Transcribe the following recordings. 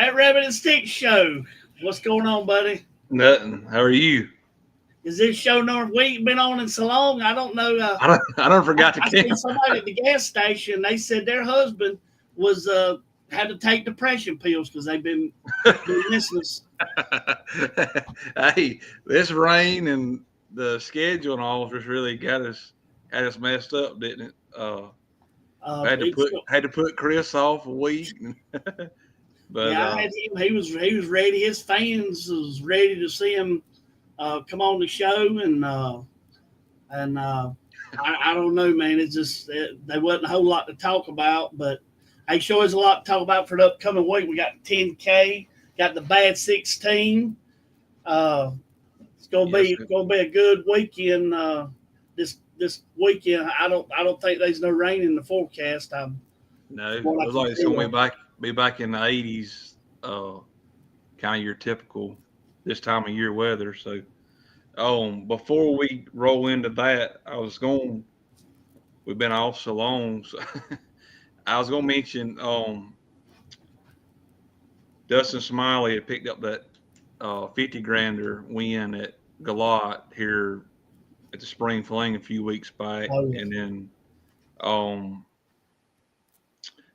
Fat Rabbit and Stick Show. What's going on, buddy? Nothing. How are you? Is this show number we ain't been on in so long? I don't know. I don't forgot to I seen count. somebody at the gas station. They said their husband was had to take depression pills because they've been missing us. Hey, this rain and the schedule and all just really had us messed up, didn't it? Had to put Chris off a week, but yeah, I had him. He was ready. His fans was ready to see him come on the show, and I don't know, man. It's just there wasn't a whole lot to talk about, but hey, sure is a lot to talk about for the upcoming week. We got 10K, got the Bad 16. It's gonna be a good weekend. This weekend, I don't think there's no rain in the forecast. No, it looks like it's gonna be back in the 80s, kind of your typical this time of year weather. So, before we roll into that, we've been off so long, so I was gonna mention Dustin Smiley had picked up that 50 grander win at Galot here at the Spring Fling a few weeks back, and then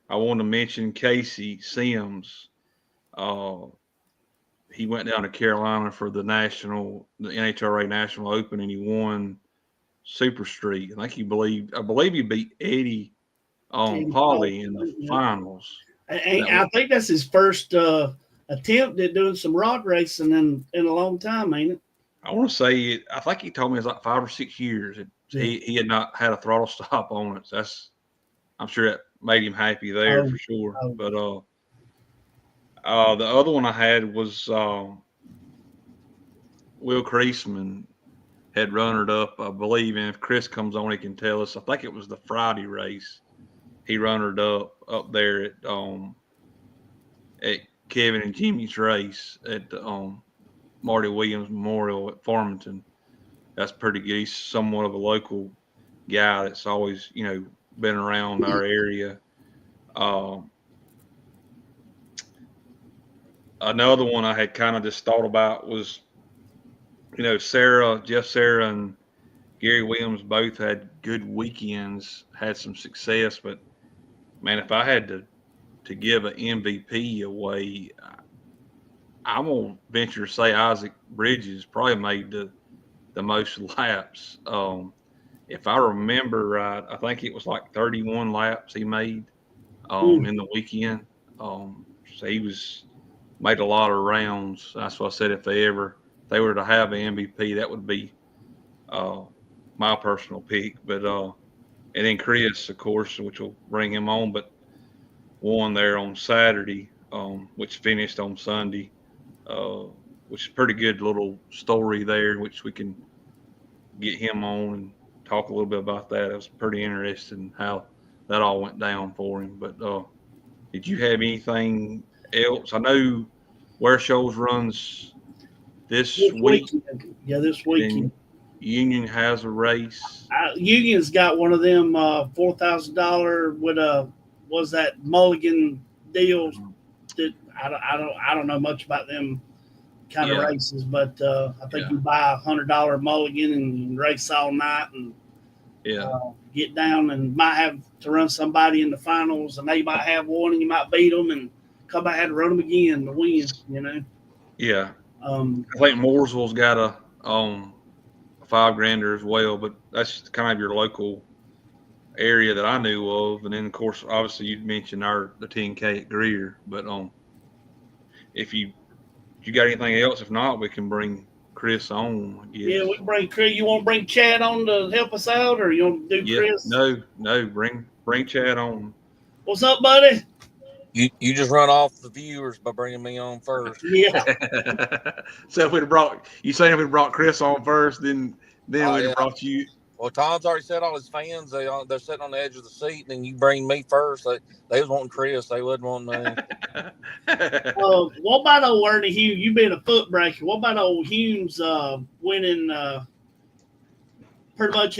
I want to mention Casey Sims. He went down to Carolina for the NHRA National Open, and he won Super Street. I believe he beat Eddie Pauly in the finals. I think that's his first attempt at doing some rock racing in a long time, ain't it? I want to say it. I think he told me it's like 5 or 6 years. He had not had a throttle stop on it. So I'm sure that made him happy there for sure. But the other one I had was Will Creasman had runnered up, I believe, and if Chris comes on, he can tell us. I think it was the Friday race. He runnered up there at Kevin and Jimmy's race at Marty Williams Memorial at Farmington. That's pretty good. He's somewhat of a local guy that's always, been around our area. Another one I had kind of just thought about was, Jeff Sarah and Gary Williams both had good weekends, had some success, but man, if I had to give an MVP away, I'm gonna venture to say Isaac Bridges probably made the most laps. If I remember right, I think it was like 31 laps he made in the weekend. So he made a lot of rounds. That's why I said if they were to have an MVP, that would be my personal pick. But and then Chris, of course, which will bring him on, but won there on Saturday, which finished on Sunday, which is a pretty good little story there, which we can get him on and talk a little bit about that. It was pretty interesting how that all went down for him. But did you have anything else? I know Ware Shoals runs this week. Yeah, this weekend. Union has a race. Union's got one of them $4,000 with was that Mulligan deal. That I don't know much about them kind of races, but I think you buy $100 Mulligan and race all night and get down, and might have to run somebody in the finals, and they might have one, and you might beat them, and come back and run them again to win. Yeah. I think Mooresville's got a $5,000 as well, but that's kind of your local area that I knew of. And then, of course, obviously you mentioned the 10K at Greer. But if you got anything else, if not, we can bring Chris on. I guess. Yeah, we can bring Chris. You want to bring Chad on to help us out, or you want to do Chris? No, bring Chad on. What's up, buddy? You just run off the viewers by bringing me on first. Yeah. So if we'd have brought Chris on first, then we'd have brought you. Well, Tom's already said all his fans they're sitting on the edge of the seat, and then you bring me first. They was wanting Chris, they wasn't wanting me. What about old Ernie Hume? You been a foot breaker. What about old Hume's winning? Pretty much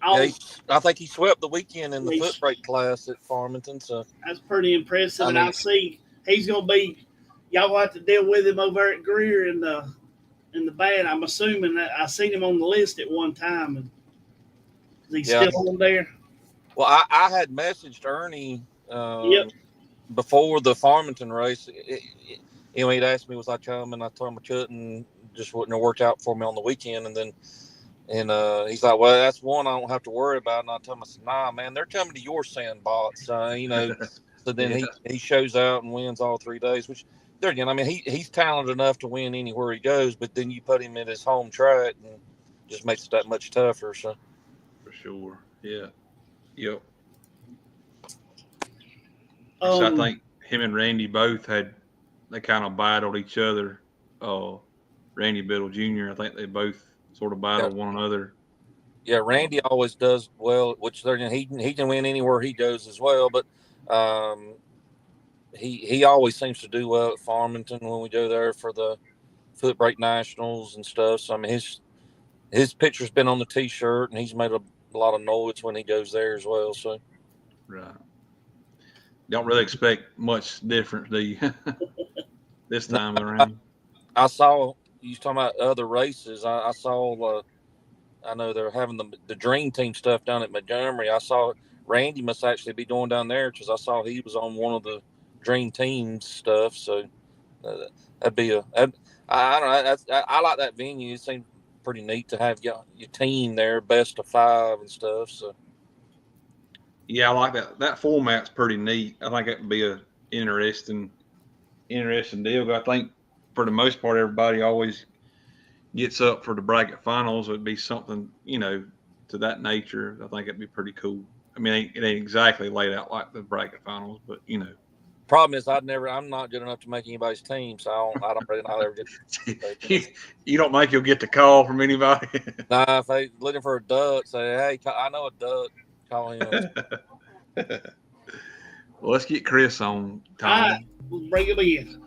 I think he swept the weekend in the foot brake class at Farmington. So that's pretty impressive. And I see he's going to be y'all will have to deal with him over at Greer in the band. I'm assuming that I seen him on the list at one time. And is he still on there? Well, I had messaged Ernie Yep. before the Farmington race. He'd asked me was I coming. I told him I couldn't. Just wouldn't have worked out for me on the weekend. And he's like, well, that's one I don't have to worry about. And I told him, I said, nah, man, they're coming to your sandbox. So then he shows out and wins all 3 days, which there again, I mean, he's talented enough to win anywhere he goes, but then you put him in his home track and just makes it that much tougher. So for sure. Yeah. Yep. Um, So I think him and Randy both they kind of battled each other. Randy Biddle Jr., I think they both sort of battled one another. Yeah, Randy always does well, which he can win anywhere he goes as well. But he always seems to do well at Farmington when we go there for the Foot Brake Nationals and stuff. So I mean, his picture's been on the T-shirt, and he's made a lot of noise when he goes there as well. So right, don't really expect much difference, do you? This time around. I saw you was talking about other races. I saw. I know they're having the Dream Team stuff down at Montgomery. I saw Randy must actually be going down there because I saw he was on one of the Dream Team stuff. So that'd be I don't know. I like that venue. It seemed pretty neat to have your team there, best of 5 and stuff. So yeah, I like that. That format's pretty neat. I think that would be a interesting deal. But I think for the most part, everybody always gets up for the bracket finals. It'd be something, to that nature. I think it'd be pretty cool. I mean, it ain't exactly laid out like the bracket finals, but Problem is, I'm not good enough to make anybody's team, so I don't really know. Ever get. You don't think you'll get the call from anybody? Nah, if they looking for a duck, say, hey, I know a duck. Call him. Well, let's get Chris on, Tom. All right, we'll bring him in.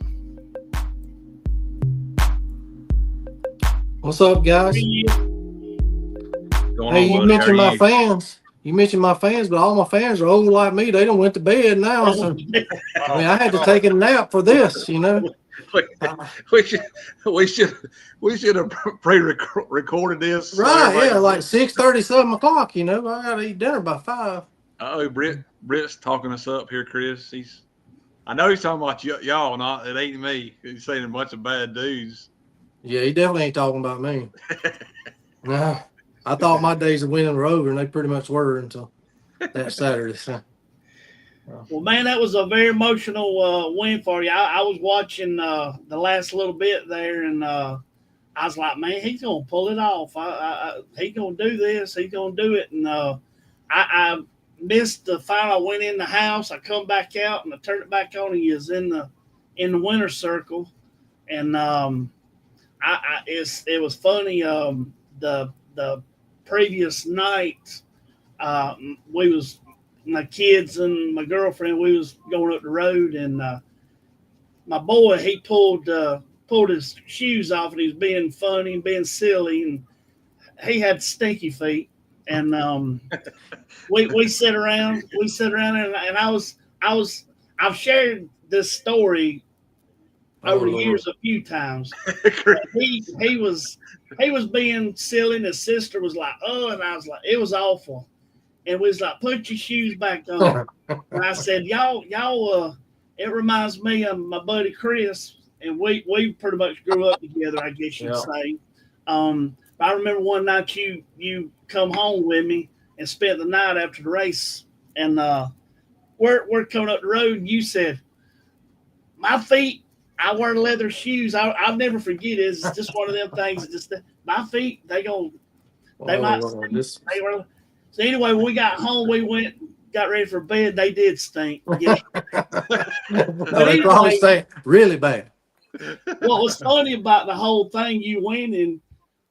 What's up, guys? You mentioned my fans. You mentioned my fans, but all my fans are old like me. They don't went to bed now. So, I mean, I had to take a nap for this, We should have pre-recorded this. Right, yeah, like 6:30, 7 o'clock, I gotta eat dinner by 5. Oh, Britt's talking us up here, Chris. I know he's talking about y'all, it ain't me. He's saying a bunch of bad dudes. Yeah, he definitely ain't talking about me. No, I thought my days of winning were over, and they pretty much were until that Saturday. So. Well, man, that was a very emotional win for you. I was watching the last little bit there, and I was like, man, he's going to pull it off. He's going to do this. He's going to do it. And I missed the final. I went in the house. I come back out, and I turned it back on, and he was in the winner's circle. And it was funny. The previous night, my kids and my girlfriend, we was going up the road, and my boy, he pulled his shoes off, and he was being funny and being silly, and he had stinky feet, and we sit around, and I've shared this story over the years a few times. he was being silly, and his sister was like, oh, and I was like, it was awful. And we was like, put your shoes back on. And I said, y'all, it reminds me of my buddy Chris, and we pretty much grew up together, I guess you'd say. I remember one night you come home with me and spent the night after the race, and we're coming up the road, and you said, my feet, I wear leather shoes. I'll never forget it. It's just one of them things. Just my feet, they might. So anyway, when we got home, we got ready for bed. They did stink. Yeah. But anyway, really bad. What was funny about the whole thing, you winning,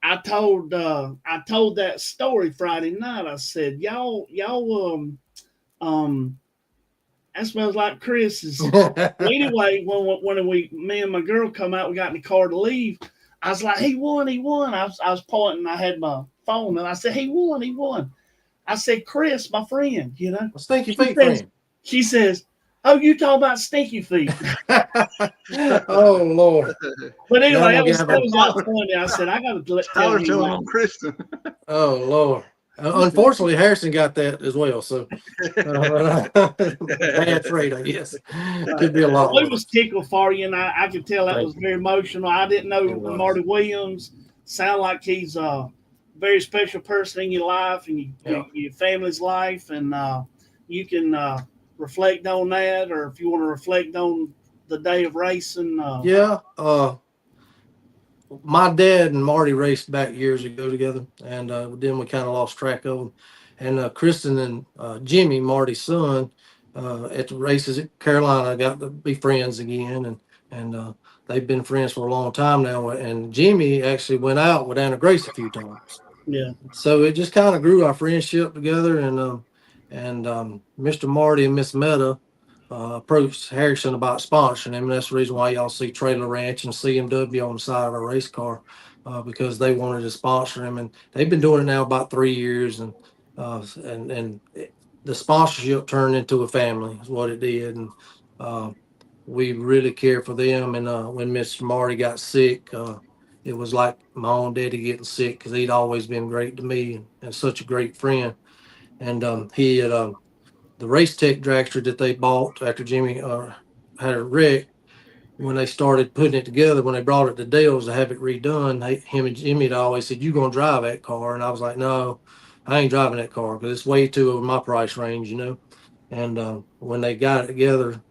I told that story Friday night. I said, y'all that smells like Chris's. Anyway, when me and my girl come out, we got in the car to leave. I was like, he won. I was pointing. I had my phone, and I said, he won. I said, Chris, my friend, Stinky feet friend. She says, Oh, you talk about stinky feet. Oh Lord. But Now anyway, I'm gonna that get was out funny. I said I got to tell Tyler him. telling on Kristen. Oh Lord. Unfortunately, Harrison got that as well. So bad trade, I guess. Could be a lot Well, it was worse. tickled for you, and I could tell that was Thank you. very emotional. I didn't know It was. Marty Williams. Sound like he's a very special person in your life and Yeah. your family's life, and you can reflect on that, or if you want to reflect on the day of racing. Yeah. My dad and Marty raced back years ago together, and then we kind of lost track of them. And Kristen and Jimmy, Marty's son, at the races at Carolina, got to be friends again, and they've been friends for a long time now. And Jimmy actually went out with Anna Grace a few times, Yeah, so it just kind of grew our friendship together. And Mr. Marty and Miss Meta approached Harrison about sponsoring him. And that's the reason why y'all see Trailer Ranch and CMW on the side of a race car, because they wanted to sponsor him. And they've been doing it now about 3 years. The sponsorship turned into a family is what it did. And we really care for them. And when Mr. Marty got sick, it was like my own daddy getting sick because he'd always been great to me and such a great friend. And he had the race tech dragster that they bought after Jimmy had a wreck. When they started putting it together, when they brought it to Dale's to have it redone, him and Jimmy had always said, "You gonna drive that car?" And I was like, "No, I ain't driving that car because it's way too over my price range, you know." And when they got it together,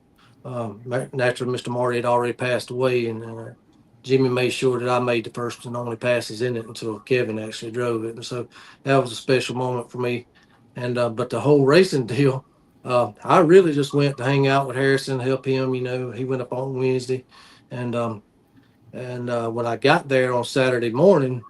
naturally, Mr. Marty had already passed away, and Jimmy made sure that I made the first and only passes in it until Kevin actually drove it. And so that was a special moment for me. And but the whole racing deal, I really just went to hang out with Harrison, help him. You know, he went up on Wednesday, and when I got there on Saturday morning,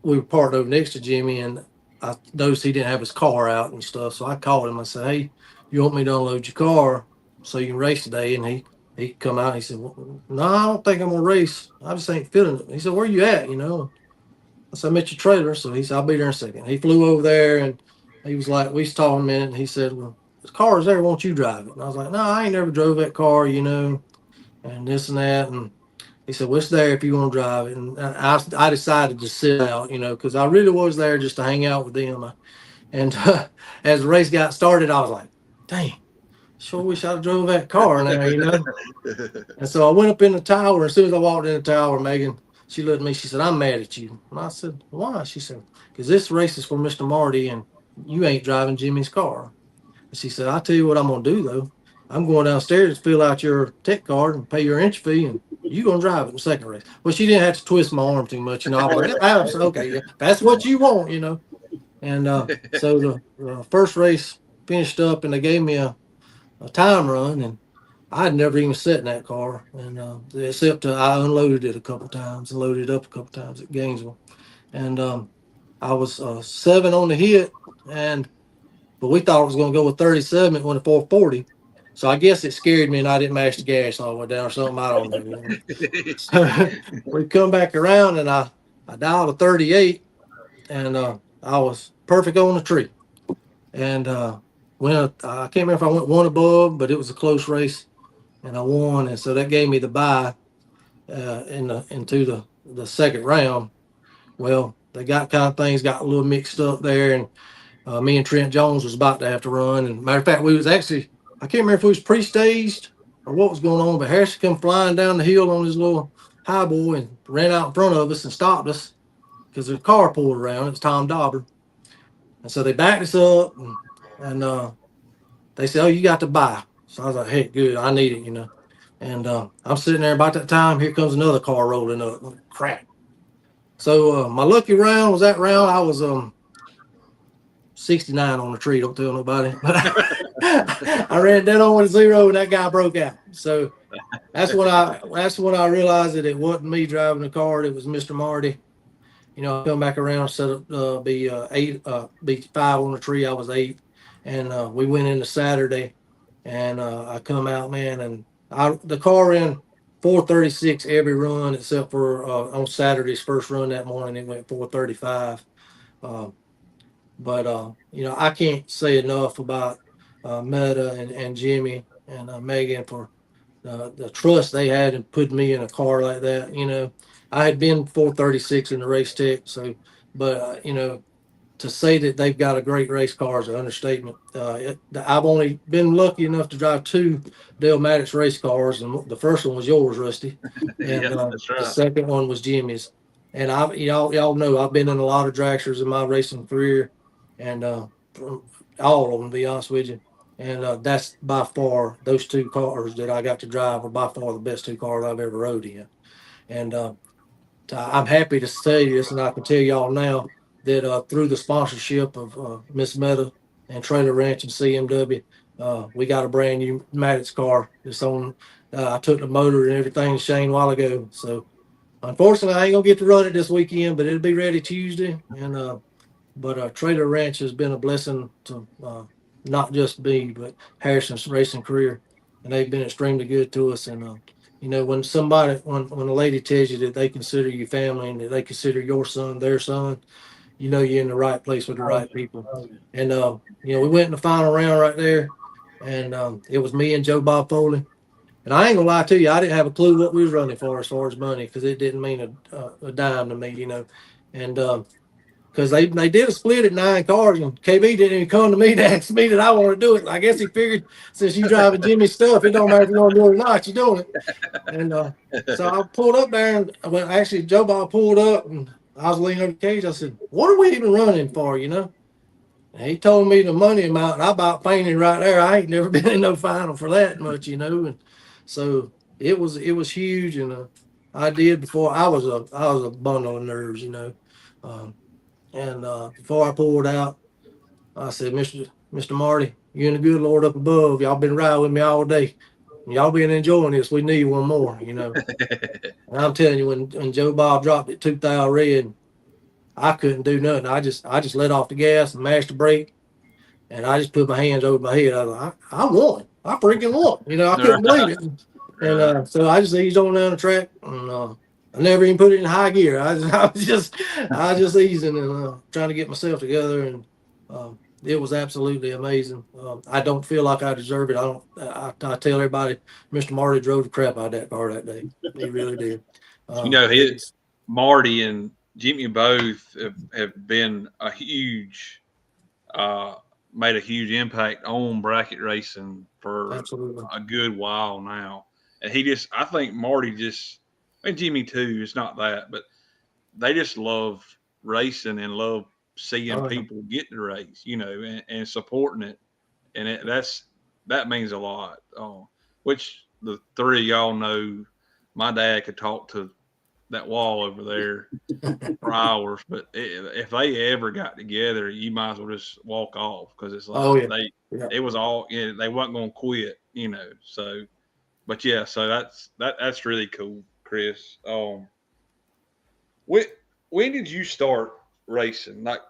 we were parked over next to Jimmy, and I noticed he didn't have his car out and stuff. So I called him. I said, "Hey, you want me to unload your car so you can race today?" And he come out. And he said, well, "No, I don't think I'm gonna race. I just ain't feeling it." He said, "Where you at?" You know. I said, "I'm at your trailer." So he said, "I'll be there in a second." He flew over there, and he was like, we was talking a minute. And he said, "Well, the car's there. Won't you drive it?" And I was like, "No, I ain't never drove that car, you know, and this and that." And he said, "Well, it's there if you want to drive it." And I decided to sit out, you know, because I really was there just to hang out with them. And as the race got started, I was like, "Dang, sure wish I'd drove that car now, you know." And so I went up in the tower. As soon as I walked in the tower, Megan, she looked at me. She said, "I'm mad at you." And I said, "Why?" She said, "Because this race is for Mr. Marty, and you ain't driving Jimmy's car." And she said, "I'll tell you what I'm going to do, though. I'm going downstairs to fill out your tech card and pay your entry fee, and you're going to drive it in the second race." Well, she didn't have to twist my arm too much. You know, I was like, "Okay, yeah, that's what you want, you know." And so the first race finished up, and they gave me a time run, and I had never even sat in that car, and except I unloaded it a couple times and loaded it up a couple times at Gainesville, and I was 7 on the hit, and but we thought it was going to go with 37. It went to 440. So I guess it scared me and I didn't mash the gas all the way down or something. I don't know. So we come back around and I dialed a 38 and I was perfect on the tree. And I can't remember if I went one above, but it was a close race and I won. And so that gave me the bye into the second round. Well, they got kind of things got a little mixed up there, and me and Trent Jones was about to have to run. And matter of fact, we was actually, I can't remember if we was pre-staged or what was going on, but Harrison come flying down the hill on his little high boy and ran out in front of us and stopped us because the car pulled around. It's Tom Dauber. And so they backed us up and they said, "Oh, you got to buy." So I was like, "Hey, good. I need it, you know." And I'm sitting there about that time. Here comes another car rolling up. Crap. So my lucky round was that round. I was 69 on the tree. Don't tell nobody. I ran dead on with a 0, and that guy broke out. So that's when I realized that it wasn't me driving the car. It was Mr. Marty. You know, I come back around, set up be 8, be 5 on the tree. I was 8, and we went into Saturday, and I come out, man, and the car ran 436 every run except for on Saturday's first run that morning. It went 435. But you know, I can't say enough about Meta and Jimmy and Megan for the trust they had in putting me in a car like that. You know, I had been 436 in the race tech, so but you know, to say that they've got a great race car is an understatement. I've only been lucky enough to drive two Dale Maddox race cars, and the first one was yours, Rusty, and Yeah, that's the right. second one was Jimmy's. And y'all know I've been in a lot of dragsters in my racing career, and from all of them, to be honest with you. And that's by far those two cars that I got to drive are by far the best two cars I've ever rode in. And I'm happy to say this, and I can tell y'all now that through the sponsorship of Miss Meta and Trailer Ranch and CMW, we got a brand new Maddox car. It's on. I took the motor and everything to Shane a while ago. So unfortunately, I ain't gonna get to run it this weekend, but it'll be ready Tuesday. And but Trailer Ranch has been a blessing to not just me, but Harrison's racing career, and they've been extremely good to us. And you know, when when a lady tells you that they consider you family and that they consider your son their son, you know you're in the right place with the Oh, right yeah. people. Oh, yeah. And you know, we went in the final round right there, and it was me and Joe Bob Foley. And I ain't gonna lie to you, I didn't have a clue what we was running for as far as money because it didn't mean a dime to me, you know. And because they did a split at 9 cars, and KB didn't even come to me to ask me that I want to do it. I guess he figured since you driving Jimmy's stuff, it don't matter if you're gonna do it or not, you're doing it. And so I pulled up there, and well, actually Joe Bob pulled up, and I was leaning over the cage. I said, "What are we even running for?" You know. And he told me the money amount, and I about fainted right there. I ain't never been in no final for that much, you know. And so it was huge, and I did before I was a bundle of nerves, you know. Um, and before I pulled out, I said, Mr. Marty, you and the good Lord up above, y'all been riding with me all day. Y'all been enjoying this. We need one more, you know. And I'm telling you, when Joe Bob dropped it 2,000 red, I couldn't do nothing. I just let off the gas and mashed the brake, and I just put my hands over my head. I was like, I won. I freaking won. You know, I couldn't believe Right, it. And right. so I just eased on down the track, and I never even put it in high gear. I was just easing and trying to get myself together, and it was absolutely amazing. I don't feel like I deserve it. I don't. I tell everybody, Mr. Marty drove the crap out of that car that day. He really did. You know, But it was, Marty and Jimmy both have been a huge, uh, made a huge impact on bracket racing for absolutely. a good while now. And I think Marty just, and Jimmy too, it's not that, but they just love racing and love seeing Oh, people get to race, you know, and supporting it. And that means a lot. Which the three of y'all know, my dad could talk to that wall over there for hours. But if they ever got together, you might as well just walk off because it's oh like yeah. Yeah. it was all, they wasn't gonna quit, you know. So, but yeah, so that's really cool, Chris. When when did you start racing? Like,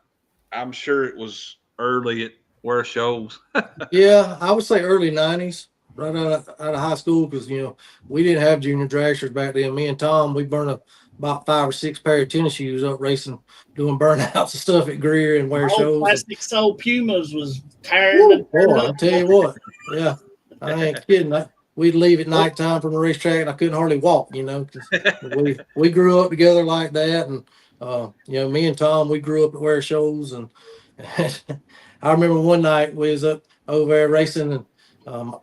I'm sure it was early at where shows. Yeah, I would say early '90s, right out of high school, because we didn't have junior dragsters back then. Me and Tom, we burned about 5 or 6 pair of tennis shoes up racing, doing burnouts and stuff at Greer and wear Old shows. And plastic sole Pumas was tired woo, and turned boy, I up. tell you what, yeah, I ain't kidding. We'd leave at nighttime from the racetrack, and I couldn't hardly walk, because we grew up together like that, and me and Tom, we grew up at wear shows, and I remember one night we was up over there racing, and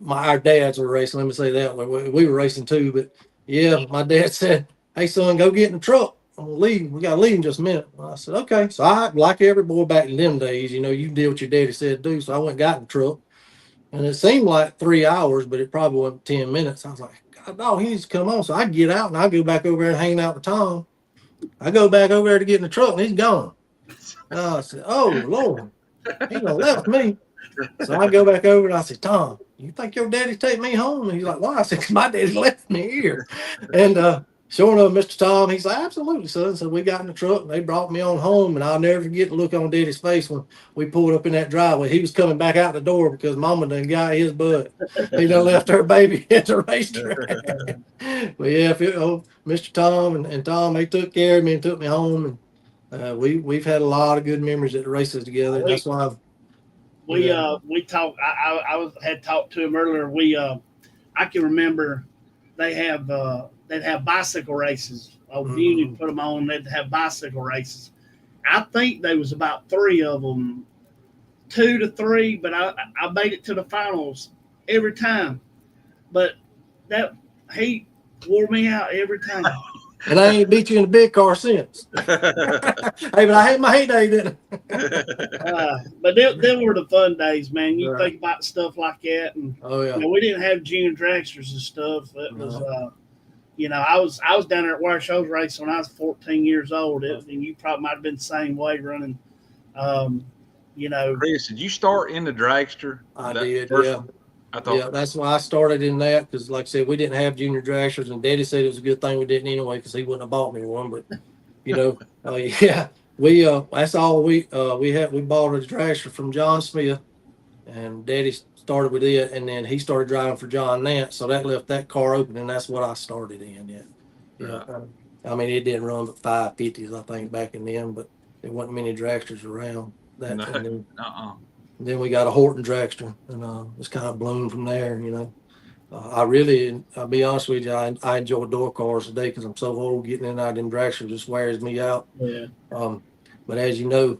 our dads were racing. Let me say that we were racing too, but yeah, my dad said, "Hey son, go get in the truck. I'm gonna leave. We gotta leave in just a minute." I said, "Okay." So I, like every boy back in them days, you did what your daddy said do. So I went and got in the truck, and it seemed like 3 hours, but it probably wasn't 10 minutes. I was like, "God, no, he needs to come on." So I get out and I go back over there and hang out with Tom. I go back over there to get in the truck, and he's gone. And I said, "Oh Lord, he done left me." So I go back over and I said, "Tom, you think your daddy take me home?" And he's like, "Why?" I said, "'Cause my daddy left me here." And sure enough, Mr. Tom, he's like, "Absolutely, son." So we got in the truck and they brought me on home. And I'll never forget the look on Daddy's face when we pulled up in that driveway. He was coming back out the door because Mama done got his butt. He done left her baby at the racetrack. But yeah, Mr. Tom and Tom, they took care of me and took me home. And we've had a lot of good memories at the races together. And We that's why we talked. Had talked to him earlier. I can remember they'd have bicycle races. Union put them on. They'd have bicycle races. I think there was about 3 of them, 2 to 3, but I made it to the finals every time. But that he wore me out every time. And I ain't beat you in the big car since. Hey, but I hate my heyday, didn't I? But them were the fun days, man. You think about stuff like that, and we didn't have junior dragsters and stuff. It was, I was down there at Wire Shows Race when I was 14 years old, and you probably might have been the same way running. Chris, did you start in the dragster? I did, yeah. That's why I started in that, because like I said, we didn't have junior dragsters, and Daddy said it was a good thing we didn't anyway, because he wouldn't have bought me one. But that's all we bought a dragster from John Smith, and Daddy started with it, and then he started driving for John Nance, so that left that car open, and that's what I started in. I mean, it didn't run but 550s, I think, back in then, but there wasn't many dragsters around that. Then we got a Horton dragster, and it's kind of bloomed from there. I'll be honest with you, I enjoy door cars today because I'm so old. Getting in and out in dragster just wears me out. Yeah. But as you know,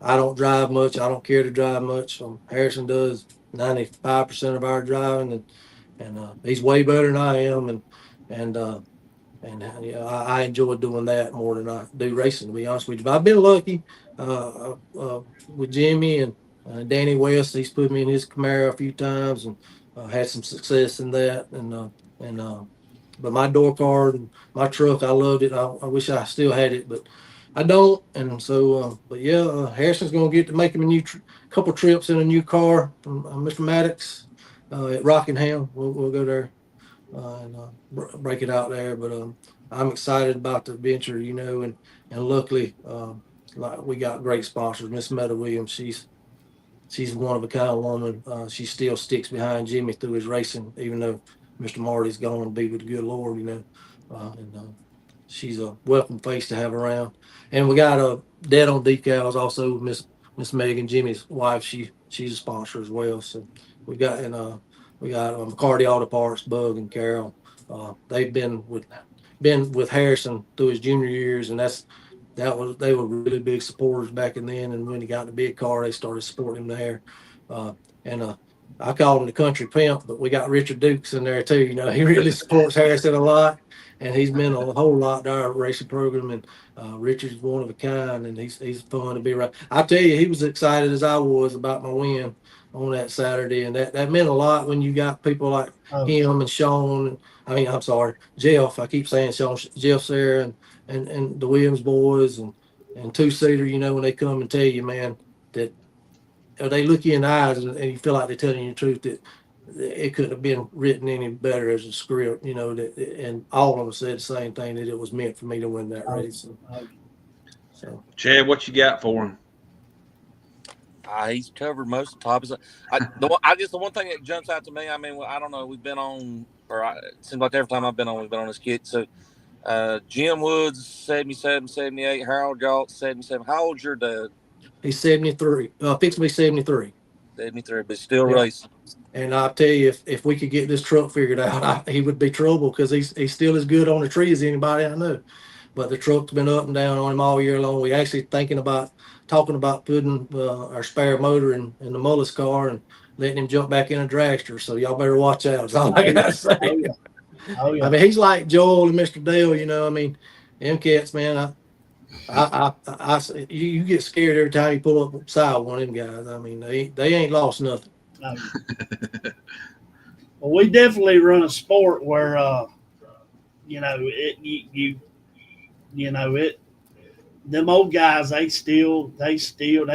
I don't drive much. I don't care to drive much. Harrison does 95% of our driving, and he's way better than I am. I enjoy doing that more than I do racing, to be honest with you. But I've been lucky with Jimmy and Danny West. He's put me in his Camaro a few times and had some success in that. But my door car and my truck, I loved it. I wish I still had it, but I don't. And so, Harrison's going to get to make him a couple trips in a new car from Mr. Maddox at Rockingham. We'll go there and break it out there. But I'm excited about the venture, and luckily, we got great sponsors. Miss Meta Williams, she's one of a kind woman. She still sticks behind Jimmy through his racing, even though Mr. Marty's gone to be with the good Lord, and she's a welcome face to have around. And we got a Dead on Decals also. Miss Megan, Jimmy's wife, she's a sponsor as well. So we got McCarty Auto Parts, Bug and Carol. They've been with Harrison through his junior years, and they were really big supporters back in then. And when he got in the big car, they started supporting him there. I call him the country pimp, but we got Richard Dukes in there too. He really supports Harrison a lot, and he's been a whole lot to our racing program. And Richard's one of a kind, and he's fun to be around. I tell you, he was excited as I was about my win on that Saturday, and that meant a lot when you got people like him and Sean. I'm sorry, Jeff. I keep saying Sean. Jeff's there, and the Williams boys and two-seater. When they come and tell you, man, that they look you in the eyes and you feel like they're telling you the truth, that it couldn't have been written any better as a script. And all of them said the same thing, that it was meant for me to win that race. So, Chad, what you got for him? He's covered most of the topics. The one thing that jumps out to me, I don't know, we've been on, it seems like every time I've been on, we've been on this kid. So Jim Woods, 77, 78, Harold Galt, 77. How old's your dad? He's 73. Fixed to be 73. 73, but still racing. And I'll tell you, if we could get this truck figured out, he would be trouble, because he's still as good on the tree as anybody I know. But the truck's been up and down on him all year long. We actually talking about putting our spare motor in the Mullis car and letting him jump back in a dragster. So y'all better watch out. That's all I gotta say. Oh, yeah. He's like Joel and Mr. Dale. Them cats, man. You get scared every time you pull up beside one of them guys. They ain't lost nothing. Well, we definitely run a sport where, them old guys, they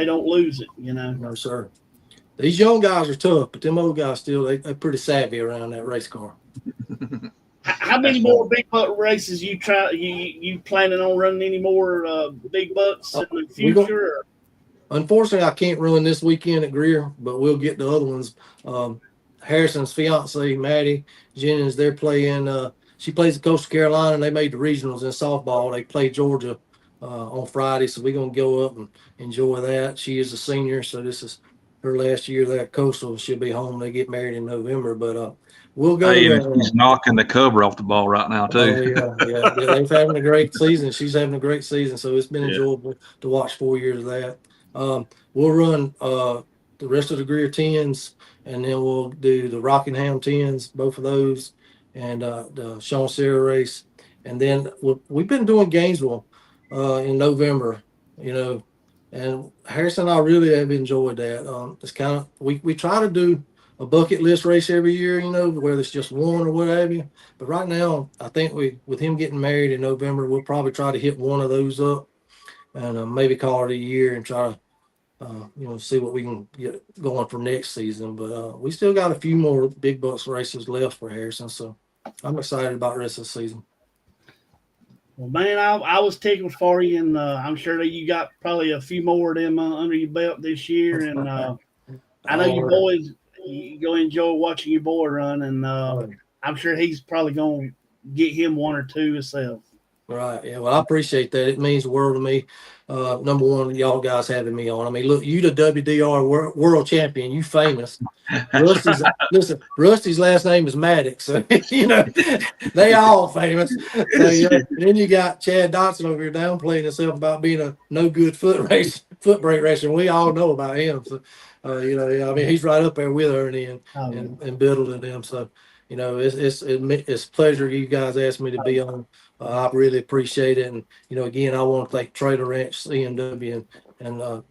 don't lose it, No, sir. These young guys are tough, but them old guys they're pretty savvy around that race car. How many more big buck races you planning on running any more big bucks in the future? Unfortunately, I can't run this weekend at Greer, but we'll get the other ones. Harrison's fiance, Maddie Jennings, they're playing. She plays at Coastal Carolina, and they made the regionals in softball. They play Georgia on Friday, so we're going to go up and enjoy that. She is a senior, so this is her last year there at Coastal. She'll be home. They get married in November, but we'll go. Hey, and he's knocking the cover off the ball right now too. Oh yeah. They've having a great season. She's having a great season, so it's been enjoyable to watch 4 years of that. We'll run the rest of the Greer 10s, and then we'll do the Rockingham 10s, both of those, and the Sean Sarah race, and then we've been doing Gainesville in November, and Harrison and I really have enjoyed that. It's kind of we try to do a bucket list race every year, whether it's just one or what have you. But right now, I think with him getting married in November, we'll probably try to hit one of those up and maybe call it a year and try to, see what we can get going for next season. But we still got a few more big bucks races left for Harrison, so I'm excited about the rest of the season. Well, man, I was tickled for you, and I'm sure that you got probably a few more of them under your belt this year. And I know you boys, you go enjoy watching your boy run, and I'm sure he's probably going to get him one or two himself. Right. Yeah. Well, I appreciate that. It means the world to me. Number one, y'all guys having me on. I mean, look, you the WDR world champion. You famous. Rusty's last name is Maddox. So, they all famous. So, then you got Chad Dotson over here downplaying himself about being a no good foot brake racer. We all know about him. So, I mean, he's right up there with Ernie and Biddle and them. So, it's a pleasure you guys asked me to be on. I really appreciate it. And, again, I want to thank Trailer Ranch, CMW, and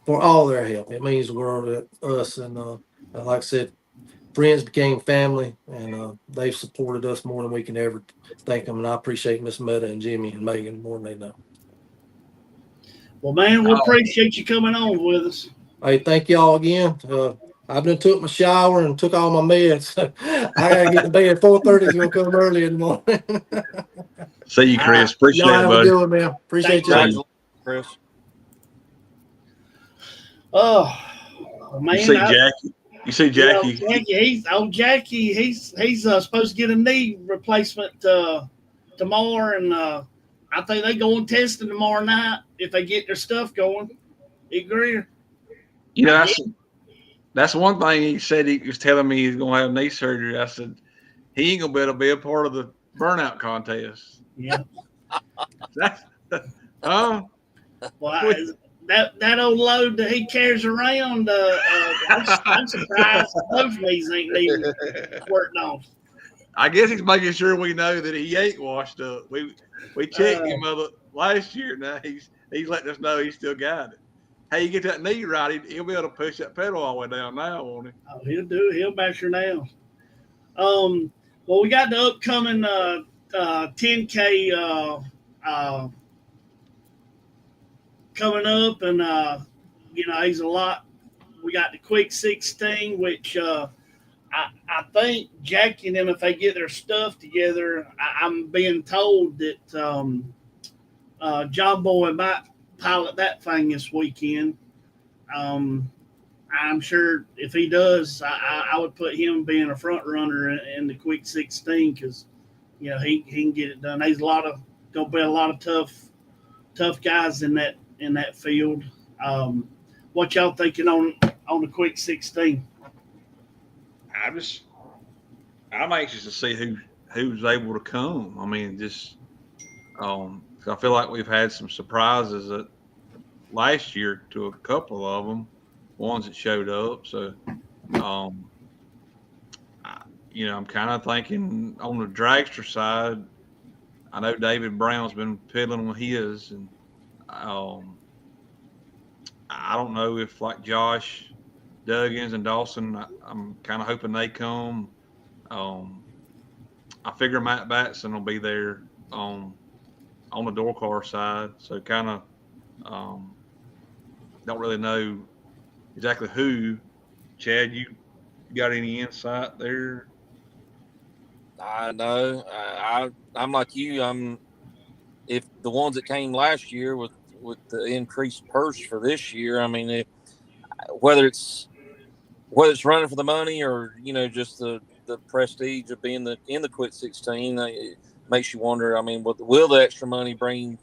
for all their help. It means the world to us. And like I said, friends became family, and they've supported us more than we can ever thank them. And I appreciate Miss Meta and Jimmy and Megan more than they know. Well, man, we appreciate you coming on with us. Hey, thank y'all again. I've been took my shower and took all my meds. So I gotta get to bed at 4:30. It's gonna come early in the morning. See you, Chris. Appreciate y'all it, have buddy. a good one, man. Appreciate you, Chris. Oh, man! You see Jackie? You see Jackie? Jackie. He's supposed to get a knee replacement tomorrow, and I think they going testing tomorrow night if they get their stuff going. Greer. That's one thing he said. He was telling me he's going to have knee surgery. I said, he ain't going to be able to be a part of the burnout contest. Yeah. Well, that old load that he carries around, I'm surprised both knees ain't even worked off. I guess he's making sure we know that he ain't washed up. We checked him last year. Now he's letting us know he still got it. Hey, you get that knee right, he'll be able to push that pedal all the way down now, won't he? Oh, he'll do it. He'll bash your nails. Well, we got the upcoming 10K coming up, and he's a lot. We got the quick 16, which I think Jackie and them, if they get their stuff together, I'm being told that John Boy might pilot that thing this weekend. I'm sure if he does, I would put him being a front runner in the quick 16 because he can get it done. There's gonna be a lot of tough guys in that field. What y'all thinking on the quick 16? I'm anxious to see who's able to come. I mean, I feel like we've had some surprises last year to a couple of them, ones that showed up. So, I'm kind of thinking on the dragster side, I know David Brown's been piddling with his, and I don't know if like Josh Duggins and Dawson, I'm kind of hoping they come. I figure Matt Batson will be there on the door car side, so kind of don't really know exactly who. Chad, you got any insight there? I know. I'm like you. If the ones that came last year with the increased purse for this year, I mean, whether it's running for the money or just the prestige of being in the quick 16, it makes you wonder. I mean, will the extra money bring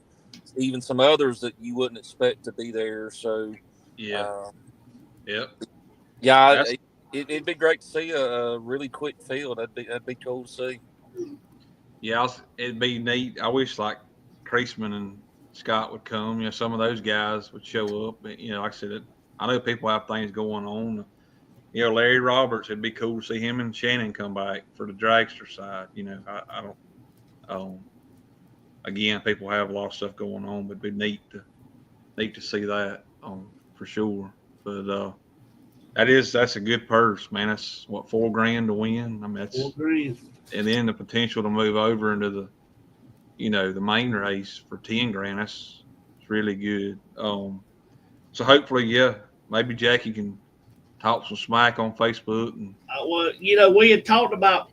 even some others that you wouldn't expect to be there? So Yep. Yeah, it'd be great to see a really quick field. That'd be cool to see. Yeah, it'd be neat. I wish like Creasman and Scott would come. Some of those guys would show up. But, like I said, I know people have things going on. Larry Roberts, it'd be cool to see him and Shannon come back for the dragster side. I don't. Again, people have a lot of stuff going on, but it'd be neat to see that for sure. But that's a good purse, man. That's what, $4,000 to win. I mean, that's $4,000. And then the potential to move over into the main race for $10,000. It's really good. So hopefully, maybe Jackie can talk some smack on Facebook. And Well, we had talked about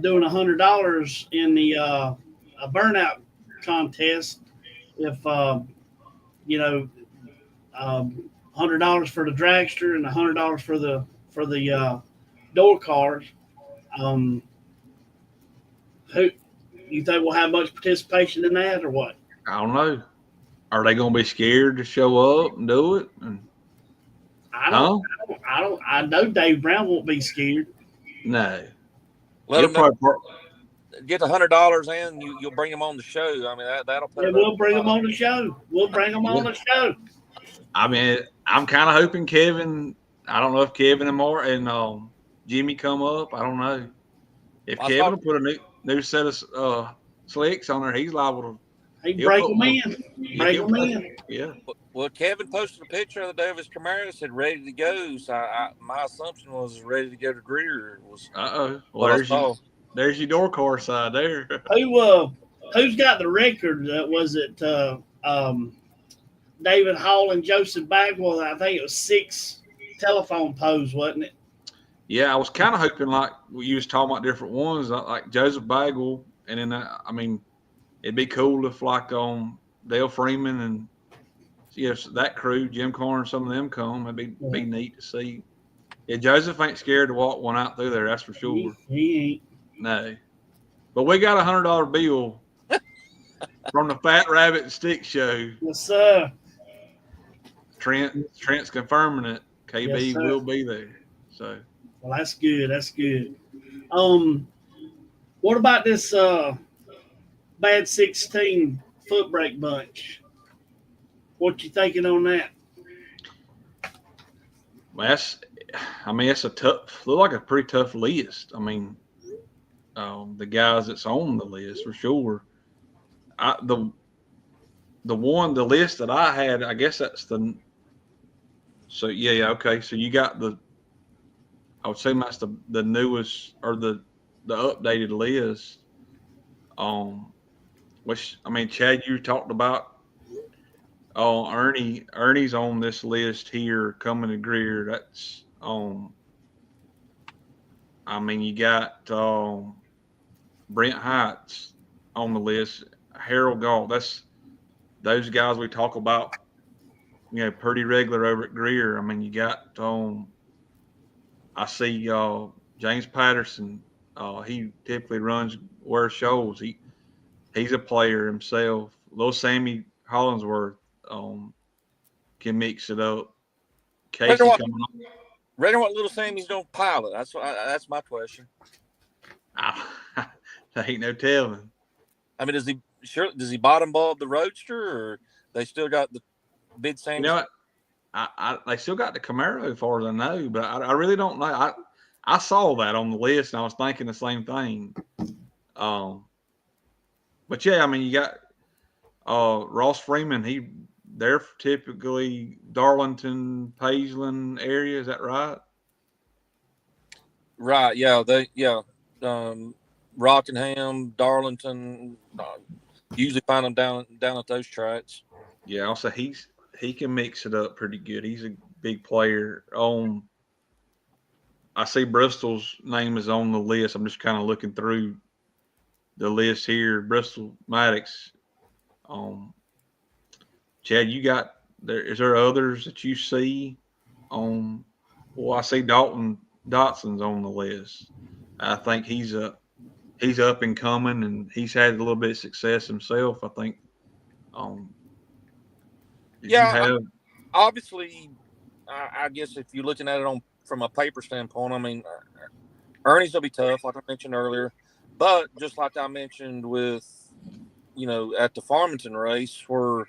doing $100 in the a burnout contest. If $100 for the dragster and $100 for the door cars. Who you think will have much participation in that, or what? I don't know. Are they going to be scared to show up and do it? I know Dave Brown won't be scared. No. Let them know. Get the $100 in, you'll bring them on the show. I mean, that'll put. Yeah, we'll bring them on the show. We'll bring them on the show. I mean, I'm kind of hoping Kevin. I don't know if Kevin and Jimmy come up. I don't know if Kevin will put a new set of slicks on there. He's liable to. He'll break them in. Break them in. Yeah. Well, Kevin posted a picture the other day of his Camaro, said ready to go. So my assumption was ready to go to Greer. Well, there's your door car side there. Who's got the record? Was it David Hall and Joseph Bagwell? I think it was 6 telephone poles, wasn't it? Yeah, I was kind of hoping like you was talking about different ones, like Joseph Bagwell, and then it'd be cool if like Dale Freeman and that crew, Jim Carr and some of them come. It'd be neat to see. Yeah, Joseph ain't scared to walk one out through there. That's for sure. He ain't. No, but we got a $100 bill from the Fat Rabbit Stick Show. Yes, sir. Trent's confirming it. KB will be there. So. Well, that's good. That's good. What about this Bad 16 foot brake bunch? What you thinking on that? Well, it's look like a pretty tough list. I mean, the guys that's on the list for sure. The list that I had, I guess that's the. So yeah, okay. So you got I would say that's the newest or the updated list. Which I mean, Chad, you talked about. Ernie's on this list here coming to Greer. That's I mean, you got Brent Heights on the list. Harold Galt. That's those guys we talk about. Pretty regular over at Greer. I mean, you got I see James Patterson. He typically runs where shows. He's a player himself. Little Sammy Hollingsworth can mix it up. Casey coming on. Ready what Little Sammy's gonna pilot? That's my question. There ain't no telling. I mean, does he bottom bulb the Roadster, or they still got the big Sammy? You know what? They still got the Camaro, as far as I know, but I really don't know. I saw that on the list, and I was thinking the same thing. But yeah, I mean, you got Ross Freeman. They're typically Darlington, Pageland area. Is that right? Right. Yeah. Rockingham, Darlington. Usually find them down at those tracks. Yeah. Also, he can mix it up pretty good. He's a big player. I see Bristol's name is on the list. I'm just kind of looking through the list here. Bristol Maddox. Chad, you got there? Is there others that you see on? Well, I see Dotson's on the list. I think he's up and coming, and he's had a little bit of success himself. I think. Obviously, I guess if you're looking at it from a paper standpoint, I mean, Ernie's gonna be tough, like I mentioned earlier. But just like I mentioned with, at the Farmington race where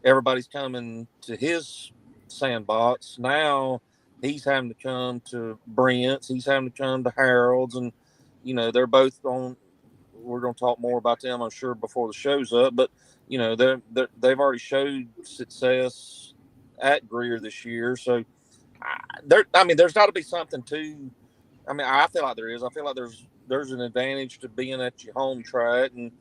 everybody's coming to his sandbox, now he's having to come to Brent's, he's having to come to Harold's, and they're both on. We're going to talk more about them, I'm sure, before the show's up. But they've already showed success at Greer this year, so there's got to be something to. I mean, I feel like there is. I feel like there's an advantage to being at your home track, and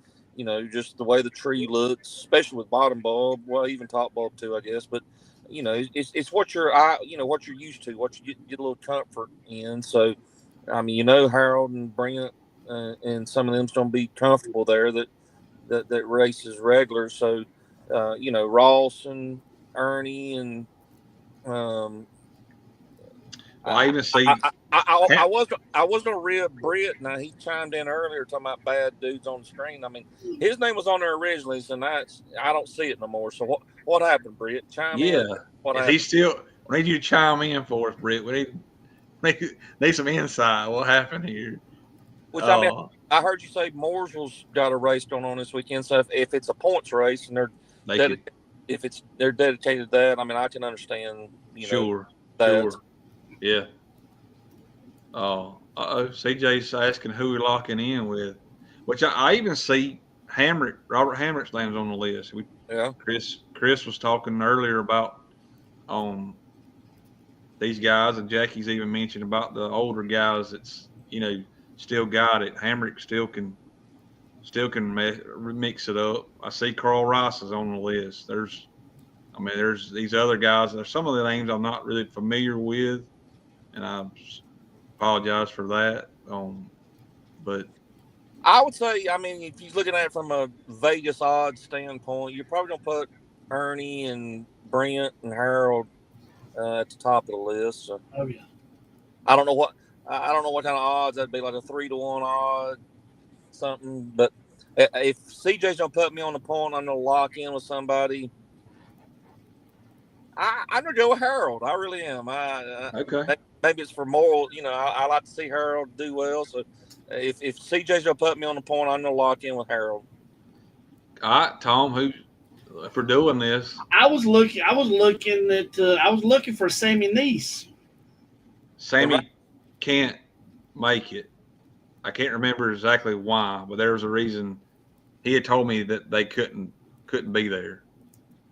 just the way the tree looks, especially with bottom bulb, well, even top bulb too, I guess. But it's what what you're used to, what you get a little comfort in. So, I mean, Harold and Brent and some of them's going to be comfortable there. That races regular. So, Ross and Ernie and I even see. I was gonna rib Britt. Now he chimed in earlier talking about bad dudes on the screen. I mean, his name was on there originally, so I don't see it no more. So what happened, Britt? Chime in. What Is happened? he still? We need you to chime in for us, Britt. We need some insight. What happened here? Which I mean, I heard you say Mooresville's got a race going on this weekend. So if it's a points race and they're dedicated to that, I mean, I can understand. Sure. Yeah. CJ's asking who we're locking in with, which I even see Robert Hamrick's name's on the list. Chris was talking earlier about these guys, and Jackie's even mentioned about the older guys that's still got it. Hamrick still can mix it up. I see Carl Rice is on the list. There's these other guys. There's some of the names I'm not really familiar with, and I apologize for that. But I would say, I mean, if you're looking at it from a Vegas odds standpoint, you're probably gonna put Ernie and Brent and Harold at the top of the list. So, oh yeah. I don't know what kind of odds that'd be, like a 3-1 odd something. But if CJ's gonna put me on the point, I'm gonna lock in with somebody. I'm gonna go with Harold. I really am. Okay. Maybe it's for moral. I like to see Harold do well. So if CJ's gonna put me on the point, I'm gonna lock in with Harold. All right, Tom. For doing this? I was looking for Sammy Neese. Sammy can't make it. I can't remember exactly why, but there was a reason. He had told me that they couldn't be there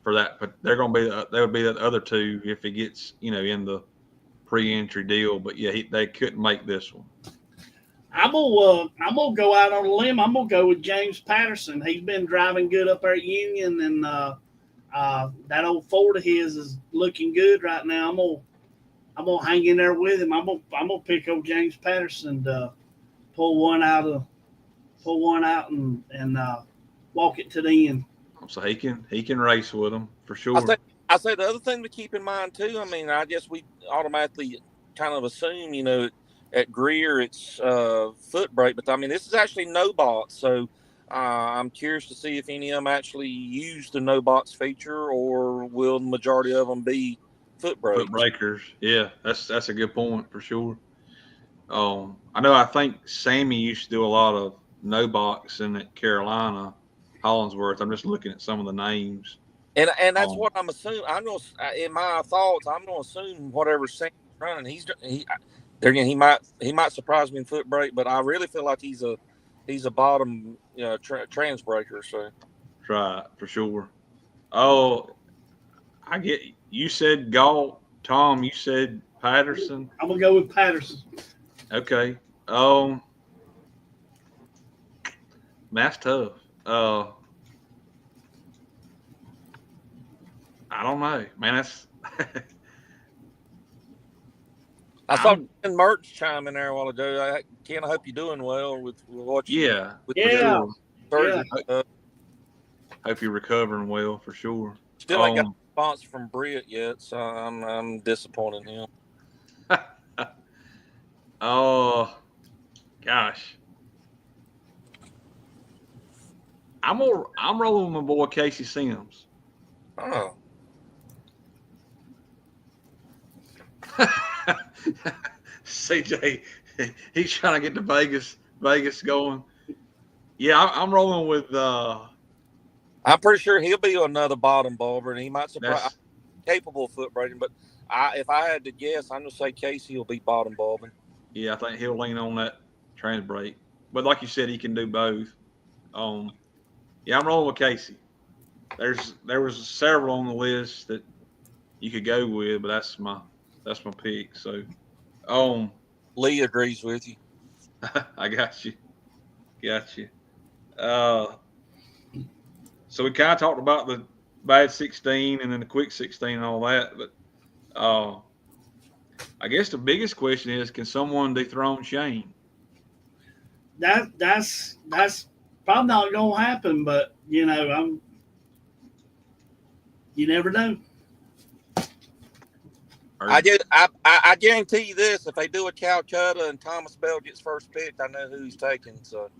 for that, but they would be the other two if he gets in the pre-entry deal. But yeah, they couldn't make this one. I'm gonna go out on a limb. I'm gonna go with James Patterson. He's been driving good up there at Union, and that old Ford of his is looking good right now. I'm gonna hang in there with him. I'm gonna pick old James Patterson to pull one out and walk it to the end. So he can race with them for sure. I say the other thing to keep in mind too. I mean, I guess we automatically kind of assume, at Greer it's foot brake, but I mean this is actually no box. So I'm curious to see if any of them actually use the no box feature, or will the majority of them be foot brakes? Foot breakers. Yeah, that's a good point for sure. I think Sammy used to do a lot of no box in at Carolina, Hollingsworth. I'm just looking at some of the names. And that's what I'm assuming. In my thoughts, I'm going to assume whatever Sammy's running, he might surprise me in foot brake, but I really feel like he's a bottom trans breaker. So right, for sure. Oh, I get you said Galt. Tom, you said Patterson. I'm gonna go with Patterson. Okay. That's tough. I don't know, man. That's. I saw Ken Mertz chime in there a while ago. Ken, I hope you're doing well with what you. Sure. Surgery. Hope you're recovering well for sure. Still ain't got a response from Britt yet, so I'm disappointed in him. Oh, gosh. I'm rolling with my boy Casey Sims. Oh. CJ, he's trying to get the Vegas going. Yeah, I'm rolling with. I'm pretty sure he'll be another bottom bulber, and he might surprise. That's Capable of foot braiding, but if I had to guess, I'm gonna say Casey will be bottom bulbing. yeah. I think he'll lean on that trans brake, but like you said, he can do both. Yeah, I'm rolling with Casey. There was several on the list that you could go with, but that's my pick. So, Lee agrees with you. I got you. So we kind of talked about the bad 16 and then the quick 16 and all that, but I guess the biggest question is, can someone dethrone Shane? That's probably not gonna happen, but you never know. I guarantee you this: if they do a Calcutta and Thomas Bell gets first picked, I know who he's taking. So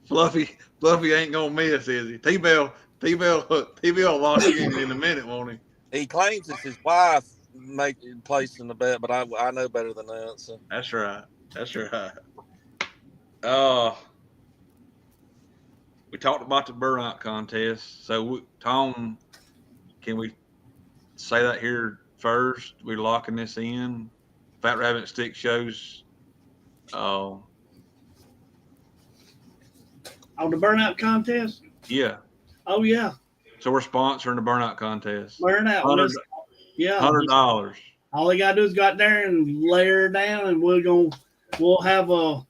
Fluffy ain't gonna miss, is he? T-Bell lock in a minute, won't he? He claims it's his wife placing the bet, but I know better than that. So That's right. We talked about the burnout contest. So Tom, can we say that here first? We're locking this in. Fat Rabbit Stick shows. On the burnout contest? Yeah. Oh yeah. So we're sponsoring the burnout contest. Burnout. Yeah. $100. All they gotta do is go out there and lay her down, and we'll have two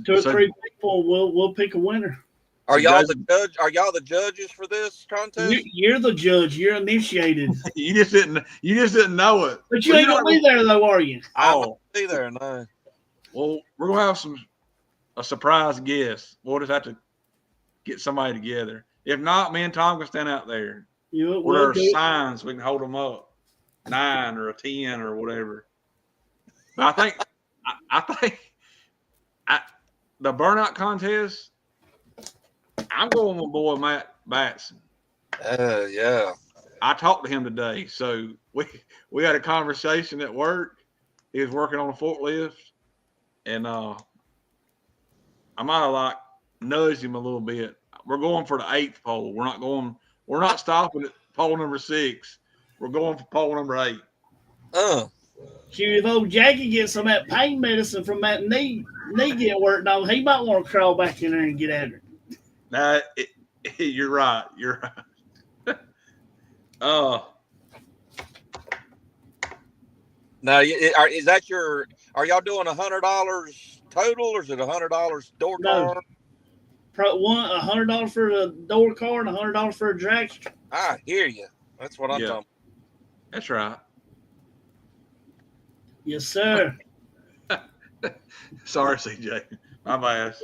or three people. We'll pick a winner. Are y'all the judge? Are y'all the judges for this contest? You're the judge. You're initiated. you just didn't know it. But you ain't gonna be there though, are you? I won't be there. No. Well, we're gonna have a surprise guest. We'll just have to get somebody together. If not, me and Tom can stand out there. What are signs? We can hold them up, 9 or a 10 or whatever. But I think the burnout contest, I'm going with boy Matt Batson. Yeah. I talked to him today, so we had a conversation at work. He was working on a forklift, and I might have nudged him a little bit. We're going for the 8th pole. We're not stopping at pole number 6. We're going for pole number 8. Shoot, if old Jackie gets some of that pain medicine from that knee get worked on, he might want to crawl back in there and get at her. Nah, you're right. Now, is that are y'all doing $100 total, or is it $100 door car? $100 for the door car and $100 for a dragster. I hear you. That's what I'm talking. That's right. Yes, sir. Sorry, CJ. My bad.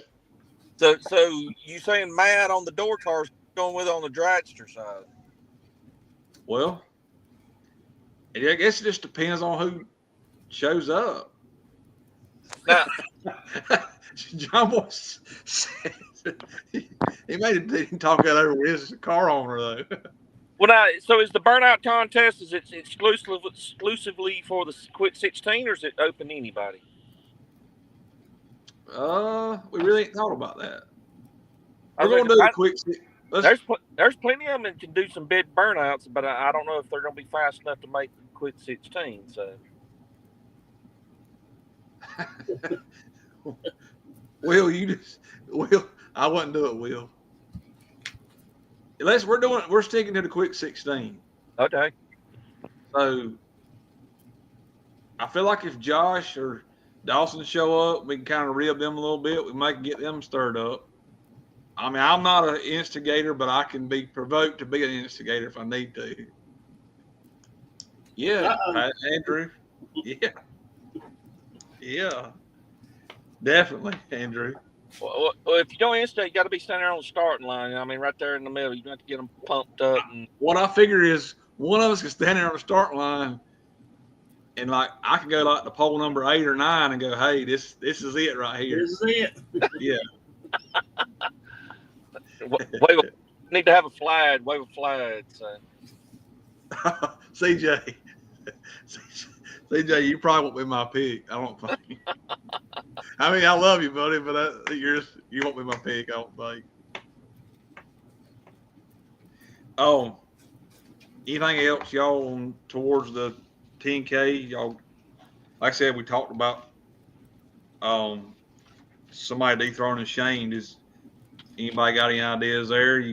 So you saying Matt on the door cars going with it on the dragster side? Well, I guess it just depends on who shows up. Now, John Boy said he didn't talk that over with his car owner though. Well, now, so is the burnout contest, is it exclusively for the quick 16, or is it open to anybody? We really ain't thought about that. We're going to do the quick. There's plenty of them that can do some big burnouts, but I don't know if they're going to be fast enough to make the quick 16. So, Will, I wouldn't do it, Will. Unless we're sticking to the quick 16. Okay. So I feel like if Josh or Dawson show up, we can kind of rib them a little bit. We might get them stirred up. I mean, I'm not an instigator, but I can be provoked to be an instigator if I need to. Yeah, Andrew. Yeah. Definitely, Andrew. Well, if you don't instigate, you got to be standing there on the starting line. I mean, right there in the middle. You have to get them pumped up. What I figure is one of us can stand there on the starting line, and I can go to pole number 8 or 9 and go, "Hey, this is it right here. This is it." Yeah. Need to have a flag. Wave a flag. So. CJ, CJ, you probably won't be my pick. I don't think. I mean, I love you, buddy, but you won't be my pick. I don't think. Oh, anything else, y'all, towards the 10K? Y'all, like I said, we talked about somebody dethroning Shane. Does anybody got any ideas there?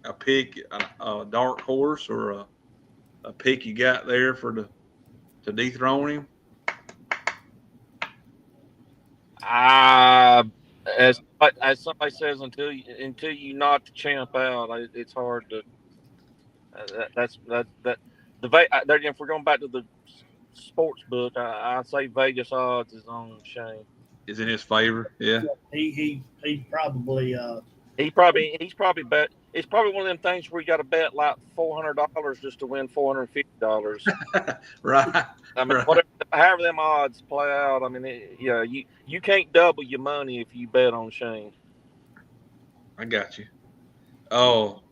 A pick, a dark horse, or a pick you got there to dethrone him? As somebody says, until you knock the champ out, it's hard to. If we're going back to the sports book, I say Vegas odds is on Shane. Is in his favor? Yeah. He probably He's probably bet. It's probably one of them things where you got to bet like $400 just to win $450. Right. I mean, Right. however them odds play out. I mean, you can't double your money if you bet on Shane. I got you. Oh,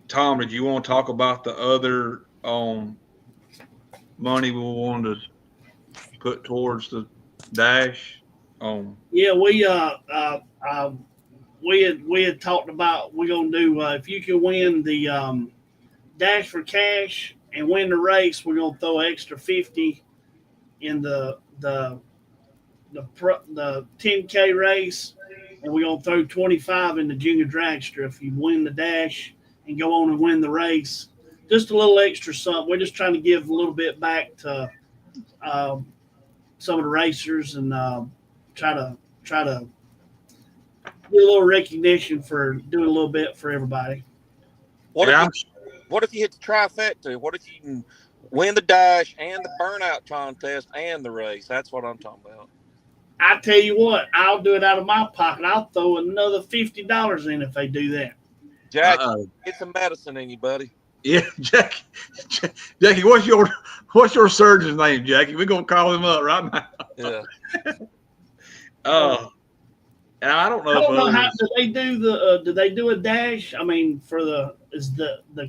Tom, did you want to talk about the other money we wanted to put towards the dash? yeah, we had talked about we're gonna do if you can win the dash for cash and win the race, we're gonna throw extra 50 in the 10K race, and we're gonna throw 25 in the junior dragster if you win the dash and go on and win the race. Just a little extra something. We're just trying to give a little bit back to some of the racers and try to get a little recognition for doing a little bit for everybody. What if you hit the trifecta? What if you can win the dash and the burnout contest and the race? That's what I'm talking about. I tell you what, I'll do it out of my pocket. I'll throw another $50 in if they do that. Jackie, get some medicine in you, buddy. Yeah, Jackie, what's your surgeon's name, Jackie? We're gonna call him up right now. Yeah. And I don't know. How do they do a dash? I mean, for the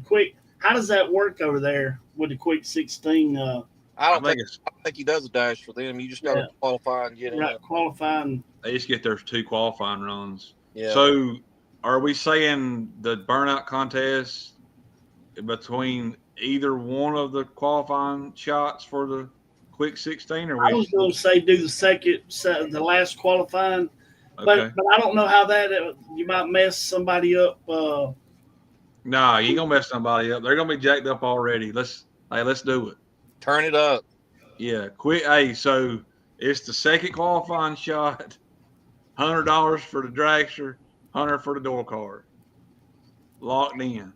quick. How does that work over there with the quick 16? I don't think he does a dash for them. You just got to qualify and get in. Qualifying. They just get their 2 qualifying runs. Yeah. So, are we saying the burnout contest between either one of the qualifying shots for the quick 16? Or I was going to say do the last qualifying, okay. but I don't know how that you might mess somebody up. Nah, you ain't gonna mess somebody up. They're gonna be jacked up already. Let's do it. Turn it up. Yeah, quick. Hey, so it's the second qualifying shot. $100 for the dragster, $100 for the door card. Locked in.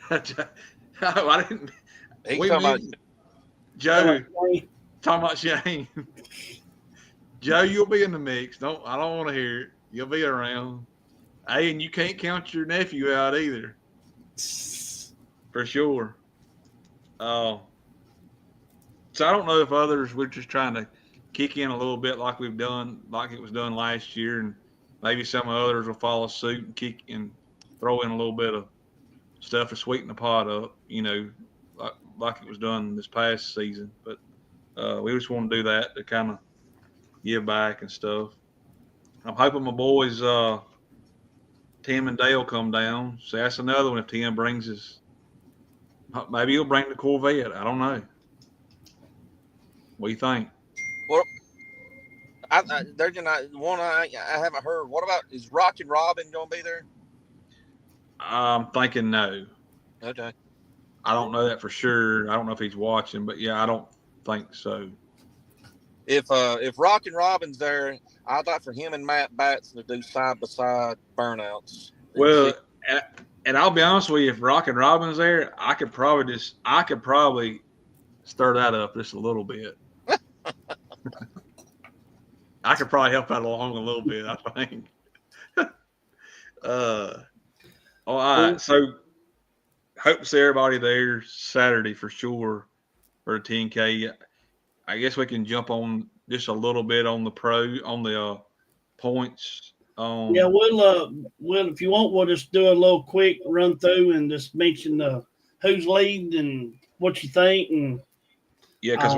I didn't. Joe. Talking about Shane. Joe, you'll be in the mix. I don't want to hear it. You'll be around. Hey, and you can't count your nephew out either. For sure. So I don't know if others, we're just trying to kick in a little bit like we've done, like it was done last year, and maybe some others will follow suit and kick and throw in a little bit of stuff to sweeten the pot up, like it was done this past season. But we just want to do that to kind of give back and stuff. I'm hoping my boys Tim and Dale come down. So that's another one. If Tim brings maybe he'll bring the Corvette. I don't know. What do you think? Well, they're gonna one. I haven't heard. What about, is Rockin' Robin gonna be there? I'm thinking no. Okay. I don't know that for sure. I don't know if he's watching, but yeah, I don't think so. If Rockin' Robin's there, I'd like for him and Matt Batson to do side by side burnouts. Well, and I'll be honest with you, if Rockin' Robin's there, I could probably stir that up just a little bit. I could probably help out along a little bit, I think. All right. So hope to see everybody there Saturday for sure for the 10K. I guess we can jump on just a little bit on the points Yeah, we'll if you want, we'll just do a little quick run through and just mention who's leading and what you think, and Yeah, because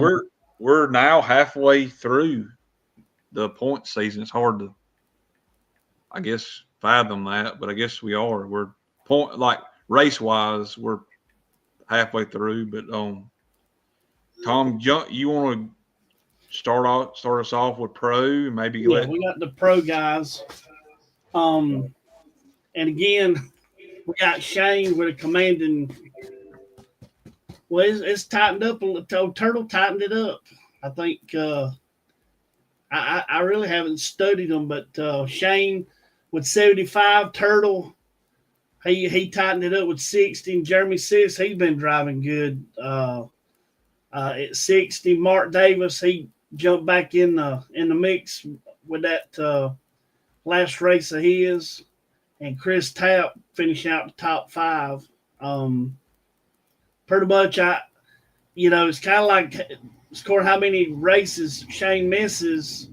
we're now halfway through the point season. It's hard to, I guess, fathom that, but I guess we are. We're race wise, we're halfway through. But Tom, you want to start us off with pro, maybe yeah, we got the pro guys. And again, we got Shane with a commanding. Well, it's tightened up a little. Turtle tightened it up. I think I really haven't studied them, but Shane with 75, Turtle he tightened it up with 60, and Jeremy Sis he's been driving good. At 60, Mark Davis he jumped back in the mix with that last race of his, and Chris Tapp finished out the top 5. Pretty much it's kind of like score how many races Shane misses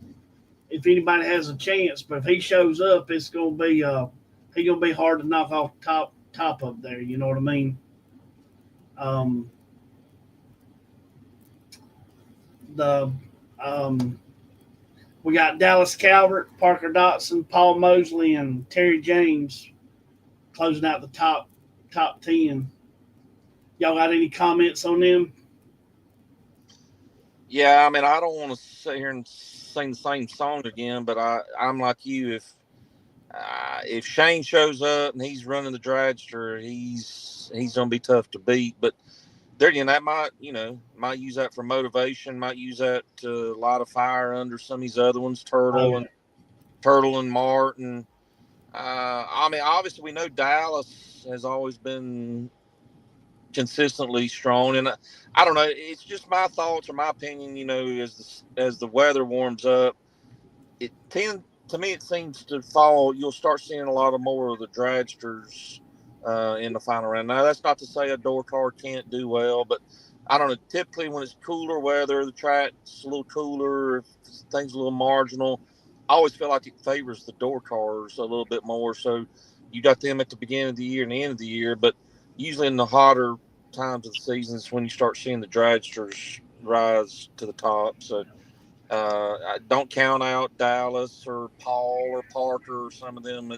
if anybody has a chance. But if he shows up, it's gonna be he's gonna be hard to knock off top up there. You know what I mean? The We got Dallas Calvert, Parker Dotson, Paul Mosley, and Terry James closing out the top 10. Y'all got any comments on them? Yeah, I mean, I don't want to sit here and sing the same song again, but I'm like you. If Shane shows up and he's running the dragster, he's gonna be tough to beat. But there again, that might use that for motivation, might use that to light a fire under some of these other ones, Turtle and Martin. I mean, obviously we know Dallas has always been consistently strong, and I don't know. It's just my thoughts or my opinion. As the weather warms up, to me it seems to fall. You'll start seeing a lot more of the dragsters in the final round. Now that's not to say a door car can't do well, but I don't know. Typically, when it's cooler weather, the track's a little cooler, if things a little marginal. I always feel like it favors the door cars a little bit more. So you got them at the beginning of the year and the end of the year, but usually in the hotter times of the season is when you start seeing the dragsters rise to the top. So I don't count out Dallas or Paul or Parker or some of them.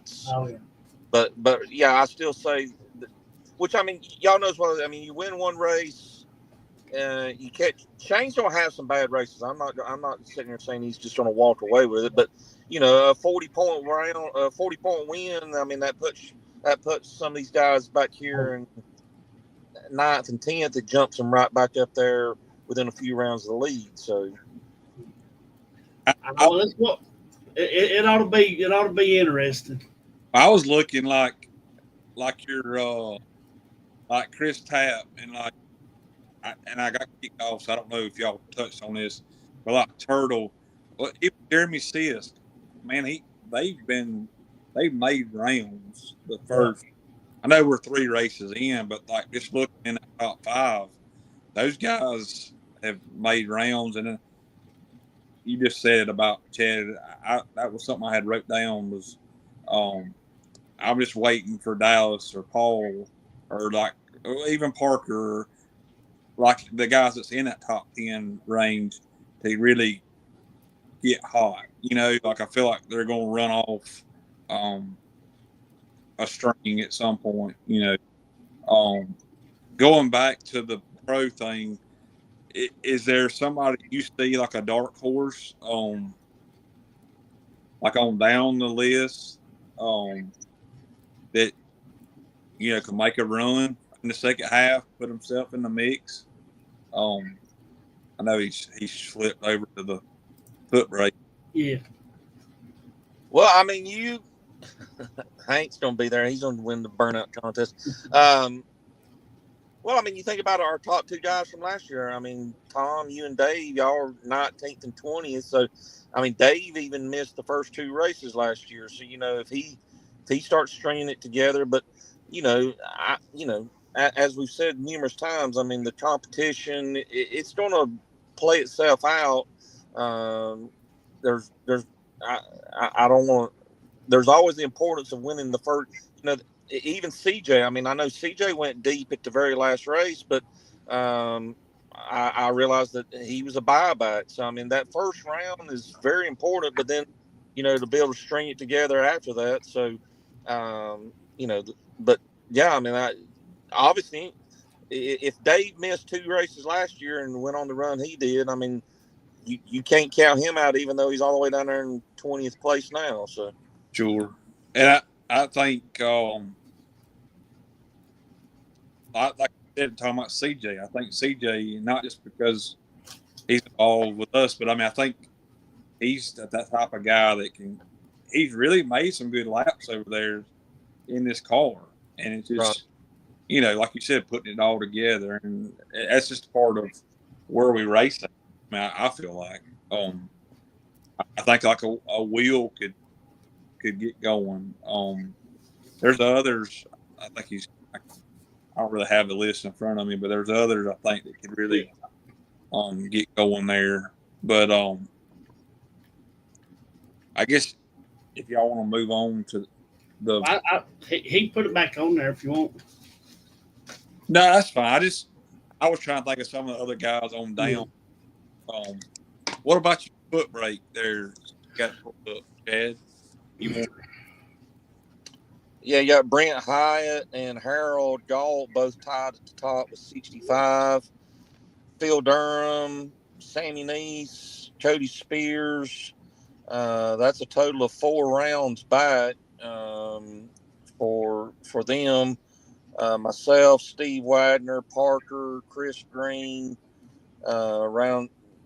But yeah, I still say that, which, I mean, y'all knows what I mean. You win one race, you catch. Shane's gonna have some bad races. I'm not sitting here saying he's just gonna walk away with it, but a 40-point round, a 40-point win. I mean, that puts some of these guys back here in 9th and 10th. It jumps them right back up there within a few rounds of the lead. So, well, that's what it ought to be. It ought to be interesting. I was looking like your like Chris Tapp and I got kicked off, so I don't know if y'all touched on this, but like Turtle, even Jeremy Sisk, man, they've made rounds the first. I know we're 3 races in, but like just looking in the top 5, those guys have made rounds. And you just said about Chad, that was something I had wrote down was, I'm just waiting for Dallas or Paul or even Parker, like the guys that's in that top 10 range to really get hot. Like I feel like they're going to run off a string at some point. Going back to the pro thing, is there somebody you see like a dark horse like on down the list that can make a run in the second half, put himself in the mix? I know he's flipped over to the foot brake. Yeah. Well, I mean, Hank's going to be there. He's going to win the burnout contest. Well, I mean, you think about our top 2 guys from last year. I mean, Tom, you and Dave, y'all are 19th and 20th. So, I mean, Dave even missed the first 2 races last year. So, if he starts stringing it together, but as we've said numerous times, I mean, the competition, it's going to play itself out. I don't want there's always the importance of winning the first. Even CJ. I mean, I know CJ went deep at the very last race, but I realized that he was a buyback. So I mean, that first round is very important. But then, to be able to string it together after that. So, but yeah, I mean, obviously, if Dave missed 2 races last year and went on the run he did, I mean, you can't count him out, even though he's all the way down there in 20th place now. So Sure, and I think like I said, talking about CJ, I think CJ, not just because he's involved with us, but I mean, I think he's that type of guy that he's really made some good laps over there in this car. And it's just, right. Like you said, putting it all together. And that's just part of where we race at. I mean, I feel like, I think like a wheel could get going. There's others, I think I don't really have the list in front of me, but there's others I think that could really get going there. But I guess if y'all want to move on to he put it back on there if you want. No, that's fine. I was trying to think of some of the other guys on down. What about your foot brake there? You got it pulled up, Chad. Yeah, you got Brent Hyatt and Harold Galt both tied at the top with 65. Phil Durham, Sammy Neese, Cody Spears. That's a total of 4 rounds back for them. Myself, Steve Wagner, Parker, Chris Green.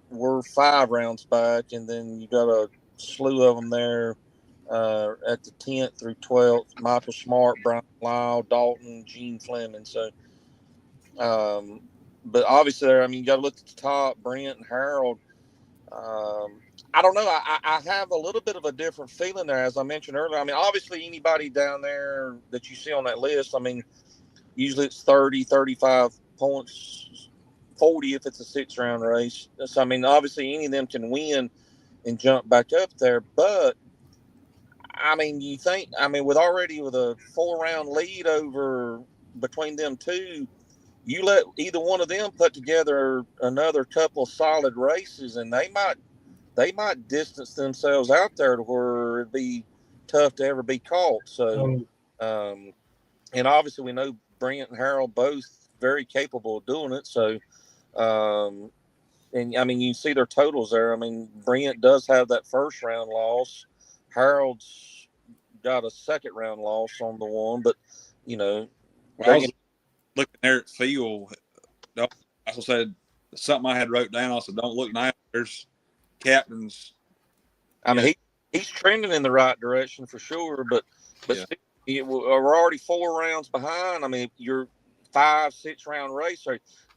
We're 5 rounds back, and then you got a slew of them there at the 10th through 12th. Michael Smart, Brian Lyle, Dalton, Gene Fleming. So, but obviously, there, I mean, you got to look at the top. Brent and Harold. I don't know. I have a little bit of a different feeling there, as I mentioned earlier. I mean, obviously, anybody down there that you see on that list, I mean, usually it's 30, 35 points, 40 if it's a 6-round race. So, I mean, obviously, any of them can win and jump back up there. But, I mean, with a 4-round lead over between them two, you let either one of them put together another couple of solid races, and they might distance themselves out there to where it'd be tough to ever be caught. So, and obviously we know Brent and Harold both very capable of doing it. So, and I mean, you see their totals there. I mean, Brent does have that 1st round loss. Harold's got a 2nd round loss on the one, but well, I was looking there at Phil. I also said something I had wrote down. I said, "Don't look now. There's captains." I mean, he's trending in the right direction for sure, but still, we're already 4 rounds behind. I mean, you're 5-6 round race.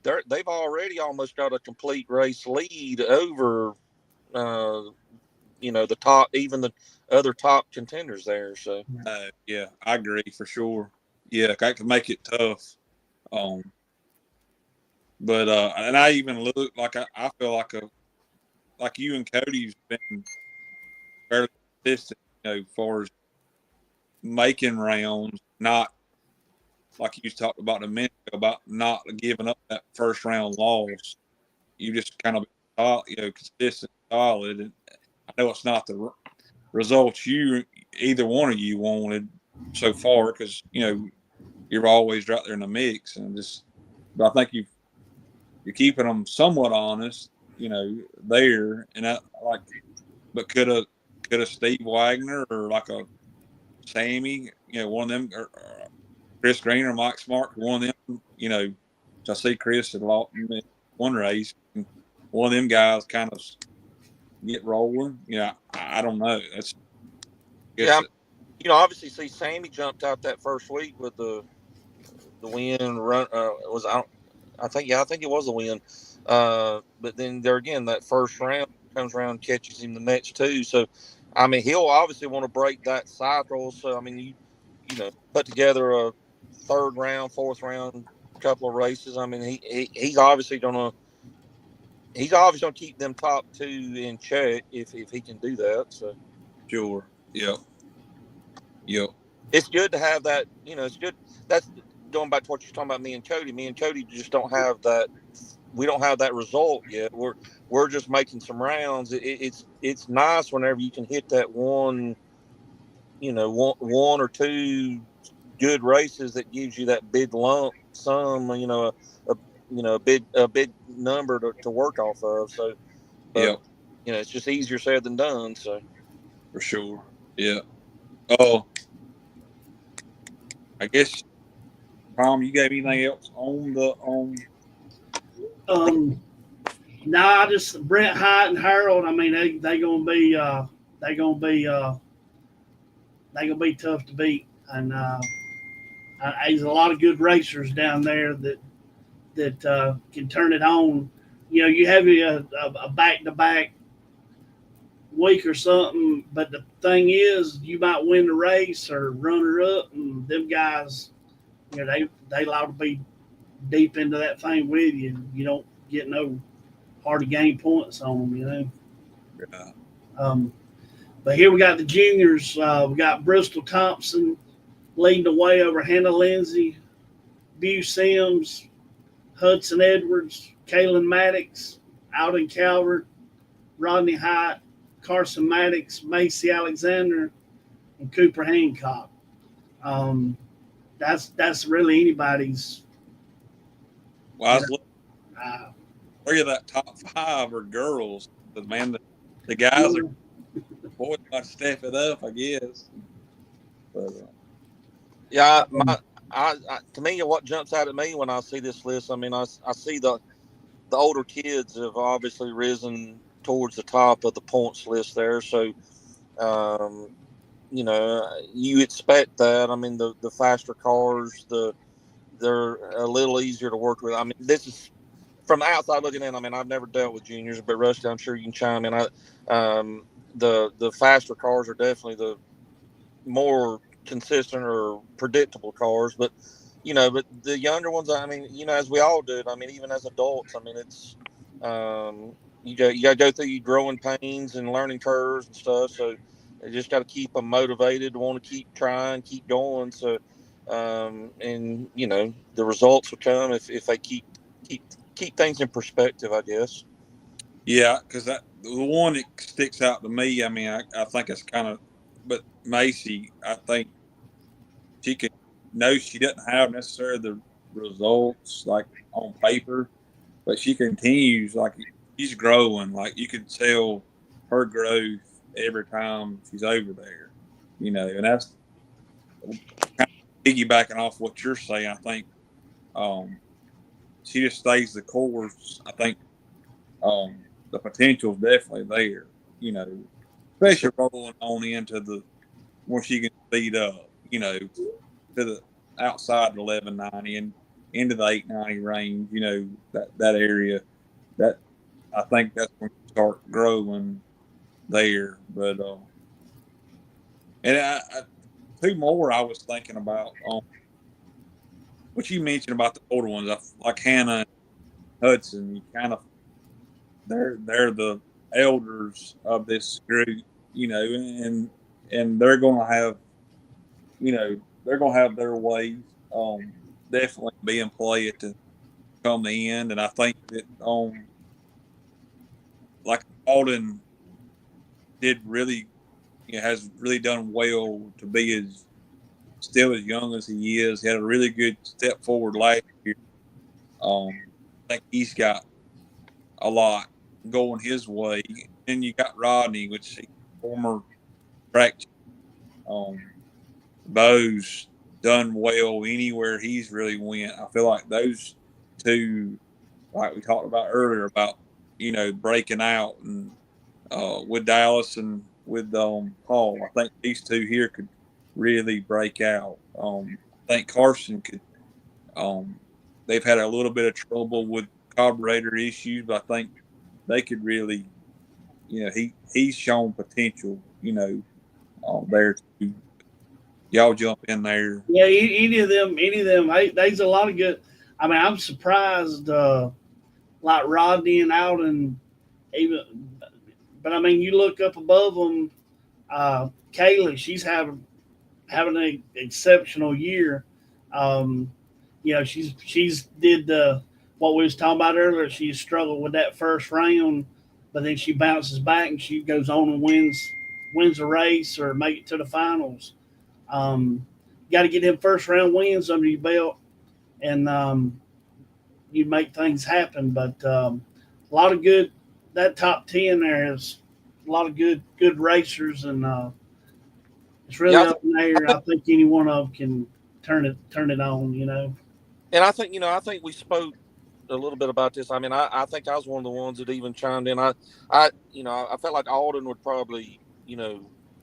They've already almost got a complete race lead over, the top, even the other top contenders there. So, yeah, I agree for sure. Yeah, that could make it tough. But and I even look like I feel like you and Cody's been fairly consistent, as far as making rounds, not like you talked about a minute ago, about not giving up that 1st round loss. You just kind of consistent, solid. And I know it's not the results either one of you wanted so far, because you're always right there in the mix, but I think you're keeping them somewhat honest, there. And but could a Steve Wagner or like a Sammy, one of them, or Chris Green or Mike Smart, one of them, I see Chris had lost in one race, and one of them guys kind of get rolling. I don't know. obviously, see Sammy jumped out that first week with the win run. I think it was a win. But then there again, that 1st round comes around, catches him the next 2. So, I mean, he'll obviously want to break that cycle. So, I mean, you put together a 3rd round, 4th round, couple of races. I mean, he's obviously gonna keep them top 2 in check if he can do that. So, Sure. Yeah. Yep. It's good to have that. It's good. That's going back to what you're talking about. Me and Cody. Me and Cody just don't have that. We don't have that result yet. We're just making some rounds. It's nice whenever you can hit that one. One or two good races that gives you that big lump sum. A big number to work off of. So, but Yep. it's just easier said than done. So, For sure. Yeah. Oh, I guess Tom, you got anything else on the Nah, just Brent Hyatt and Harold. I mean, they gonna be they gonna be they gonna be tough to beat, and there's a lot of good racers down there that can turn it on. You have a back to back week or something, but the thing is, you might win the race or runner up, and them guys, they allowed to be deep into that thing with you. You don't get no hard to gain points on them. Yeah. But here we got the juniors. We got Bristol Thompson leading the way over Hannah Lindsay, Bew Sims, Hudson Edwards, Kaylin Maddox, Alden Calvert, Rodney Hyatt, Carson Maddox, Macy Alexander, and Cooper Hancock. That's really anybody's. Well, I was looking, Uh, three of that top 5 are girls. But man, the guys are boys got to step it up, I guess. But, yeah, to me, what jumps out at me when I see this list, I mean, I see the older kids have obviously risen towards the top of the points list there. So, you expect that. I mean, the faster cars, they're a little easier to work with. I mean, this is from the outside looking in. I mean, I've never dealt with juniors, but Rusty, I'm sure you can chime in. The faster cars are definitely the more consistent or predictable cars, but the younger ones, I mean, as we all do, I mean, even as adults, I mean, it's you got to go through your growing pains and learning curves and stuff. So you just got to keep them motivated, want to keep trying, keep going. So and the results will come if they keep things in perspective, I guess. yeah, because the one that sticks out to me, I mean, I think it's kind of, but Macy, I think she can know she doesn't have necessarily the results like on paper, but she continues like she's growing. Like you can tell her growth every time she's over there, and that's kind of piggybacking off what you're saying. I think she just stays the course. I think the potential is definitely there, especially rolling on into the where she can speed up, to the outside the 1190 and into the 890 range, that area. That I think that's when you start growing there. But and two more I was thinking about what you mentioned about the older ones, like Hannah and Hudson. You kind of they're the elders of this group, and they're going to have they're going to have their ways. Definitely be in play at the come the end, and I think that like Alden did really has really done well to be as still as young as he is. He had a really good step forward last year. I think he's got a lot going his way. Then you got Rodney, which is former track. Bo's done well anywhere he's really went. I feel like those two, like we talked about earlier, about breaking out and with Dallas and with Paul. I think these two here could really break out. I think Carson could. They've had a little bit of trouble with carburetor issues, but I think they could really, he's shown potential. There too. Y'all jump in there. Yeah, any of them. There's a lot of good. I mean, I'm surprised. Like Rodney and Alden, even. But I mean, you look up above them. Kaylee, she's having having an exceptional year. You know, she's did the what we was talking about earlier. She struggled with that first round, but then she bounces back and she goes on and wins a race or make it to the finals. Got to get them first round wins under your belt, and you make things happen. But a lot of good. That top 10 there is a lot of good racers, and it's really Yeah, up in there. I think any one of them can turn it on. You know. and I think I think we spoke a little bit about this. I mean, I think I was one of the ones that even chimed in. I felt like Alden would probably,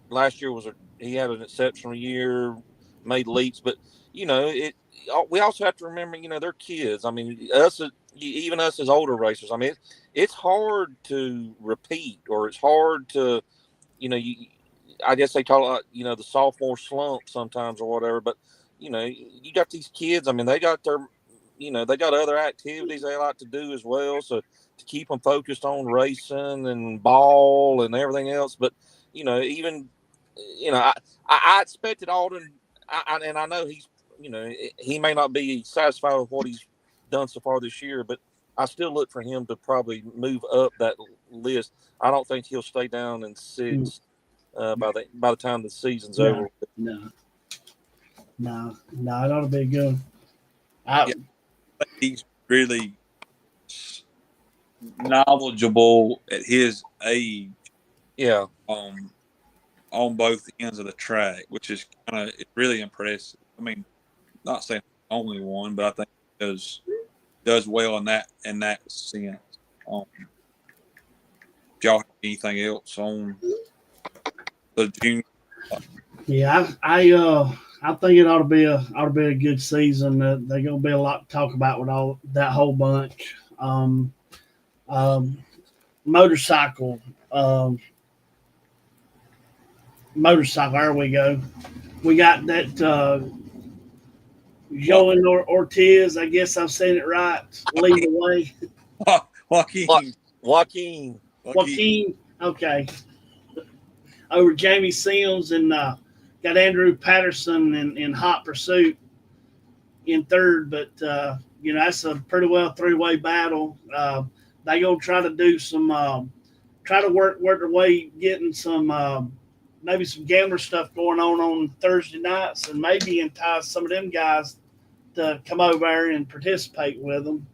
last year he had an exceptional year, made leaps, but we also have to remember, they're kids. I mean, even us as older racers. I mean, it's hard to repeat, or it's hard to, I guess they call it, the sophomore slump sometimes or whatever. But you got these kids. I mean, they got they got other activities they like to do as well. So to keep them focused on racing and ball and everything else. But, even, I expected Alden, and I know he may not be satisfied with what he's done so far this year, but I still look for him to probably move up that list. I don't think he'll stay down in sixth by the time the season's over. No, it ought to be good. He's really knowledgeable at his age. Yeah. On both ends of the track, which is it's really impressive. I mean, not saying only one, but I think he does well in that sense. If y'all have anything else on the junior? Yeah, I think it ought to be a good season. There's gonna be a lot to talk about with all that whole bunch. Motorcycle. There we go. We got that Joan Ortiz. I guess I'm saying it right. Lead the way. Joaquin. Okay. Over Jamie Sims, and got Andrew Patterson in hot pursuit in third. But that's a pretty well three-way battle. They gonna try to do some, try to work their way, getting some maybe some gambler stuff going on Thursday nights, and maybe entice some of them guys to come over there and participate with them.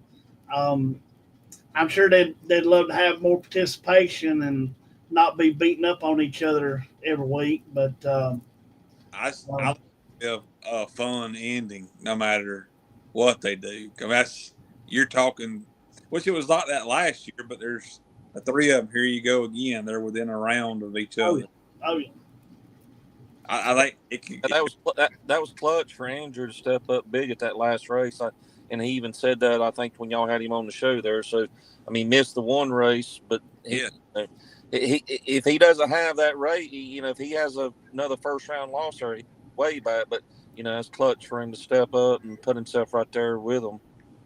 I'm sure they'd love to have more participation and not be beating up on each other every week. But I have a fun ending no matter what they do. You're talking, which it was like that last year, but there's the three of them. Here you go again. They're within a round of each other. Oh yeah. I think that was clutch for Andrew to step up big at that last race. And he even said that, I think, when y'all had him on the show there. So, I mean, missed the one race, but if he doesn't have that race, if he has another first round loss, or he's way back, but it's clutch for him to step up and put himself right there with them.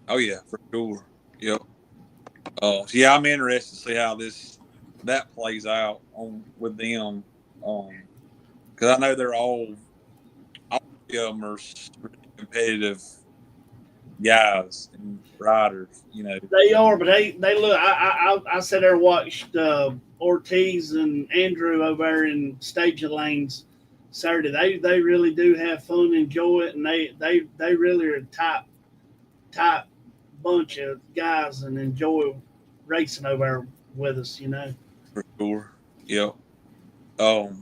Oh yeah, for sure. Yep. Yeah, I'm interested to see how that plays out with them. Because I know they're all of them are competitive guys and riders. They are, but they look. I sat there and watched Ortiz and Andrew over there in staging lanes Saturday. They really do have fun, enjoy it, and they really are a tight bunch of guys and enjoy racing over there with us. For sure. Yep. Well,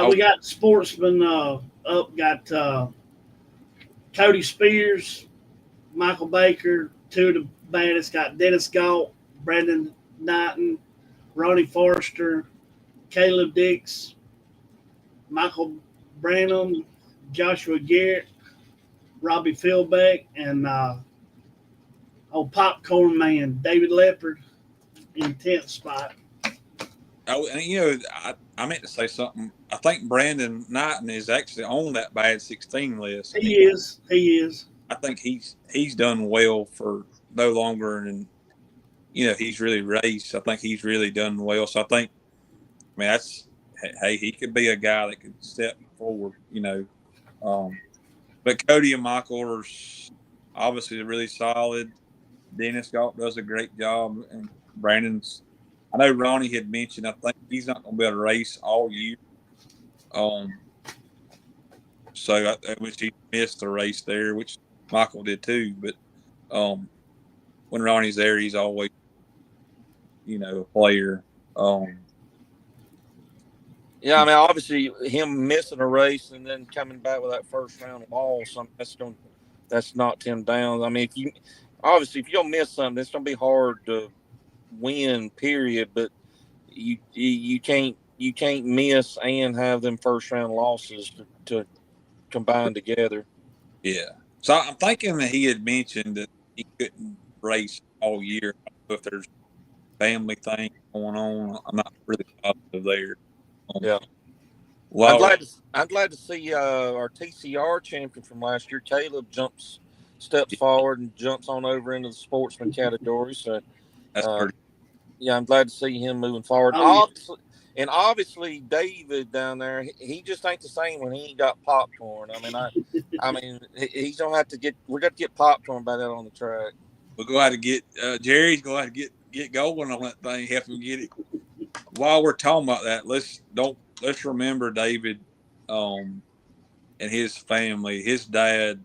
we got sportsmen up. Got Cody Spears, Michael Baker, two of the baddest. Got Dennis Galt, Brandon Knighton, Ronnie Forrester, Caleb Dix, Michael Branham, Joshua Garrett, Robbie Philbeck, and Popcorn Man, David Leopard in 10th spot. Oh, and I meant to say something. I think Brandon Knighton is actually on that bad 16 list. He is. I think he's done well for no longer than he's really raced. I think he's really done well. So I think, hey, he could be a guy that could step forward, But Cody and Michael are obviously really solid. Dennis Galt does a great job, and Brandon's. I know Ronnie had mentioned. I think he's not going to be able to race all year. So I wish he missed the race there, which Michael did too. But when Ronnie's there, he's always, a player. Yeah, I mean, obviously, him missing a race and then coming back with that first round loss, that's knocked him down. I mean, if you don't miss something, it's gonna be hard to win. Period. But you can't miss and have them first round losses to combine together. Yeah. So I'm thinking that he had mentioned that he couldn't race all year. I don't know if there's family thing going on. I'm not really positive there. Yeah. Well, I'm glad to see our TCR champion from last year, Caleb, steps forward and jumps on over into the sportsman category. So that's pretty. Yeah, I'm glad to see him moving forward. Obviously, David down there, he just ain't the same when he ain't got popcorn. I mean, he's gonna have to get. We got to get popcorn by that on the track. We'll go out to get Jerry's going to get going on that thing. Help him get it. While we're talking about that, let's remember David, and his family. His dad,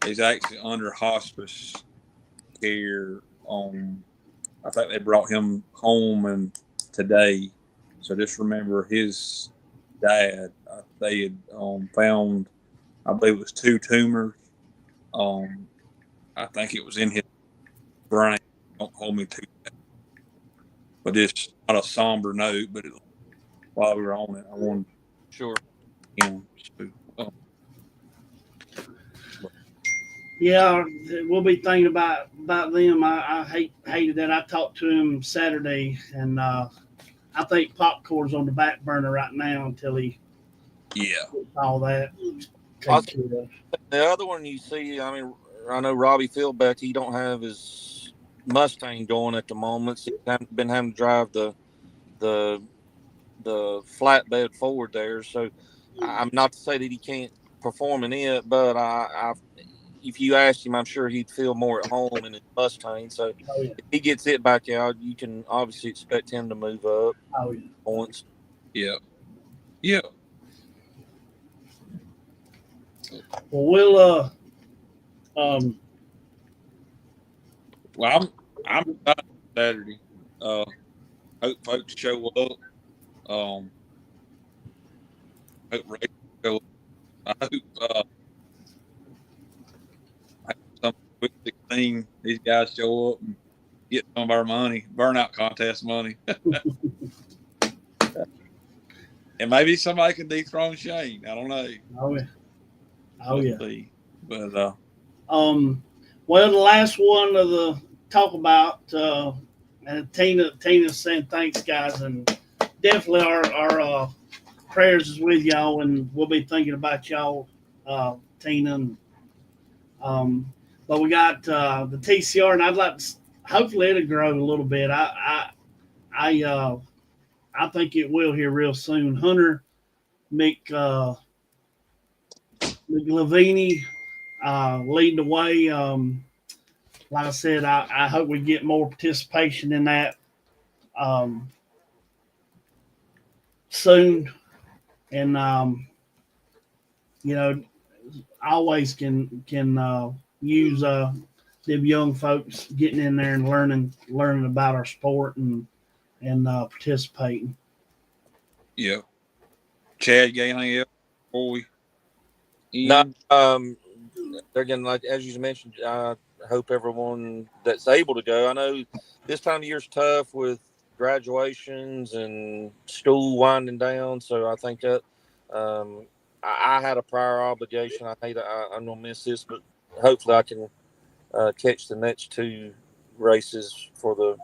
is actually under hospice care. I think they brought him home today. So just remember his dad. They had found, I believe it was 2 tumors. I think it was in his brain. Don't hold me to that. But just not a somber note, but while we were on it, I wanted sure. Yeah, we'll be thinking about them. I hated that. I talked to him Saturday, and I think popcorn's on the back burner right now until he gets all that. The other one you see, I mean, I know Robbie Philbeck, he don't have his Mustang going at the moment. So he's been having to drive the flatbed Ford there. So I'm not to say that he can't perform in it, but if you asked him, I'm sure he'd feel more at home in his Mustang. So if he gets it back out, you can obviously expect him to move up points. Yeah. Well, Well, I'm excited Saturday. Hope folks show up. Hope races show up. I hope some quick 16 these guys show up and get some of our money, burnout contest money. And maybe somebody can dethrone Shane. I don't know. Oh yeah. But well, the last one of the talk about, and Tina's saying thanks, guys, and definitely our prayers is with y'all, and we'll be thinking about y'all, Tina. But we got the TCR, and I'd like to, hopefully it'll grow a little bit. I think it will here real soon. Hunter McLavini leading the way. Like I said, I hope we get more participation in that soon. And always can use them young folks getting in there and learning about our sport and participating. Yeah. Chad, you got anything else before we end? Again, like as you mentioned, I hope everyone that's able to go. I know this time of year is tough with graduations and school winding down, so I think that I had a prior obligation. I'm gonna miss this, but hopefully I can catch the next 2 races for the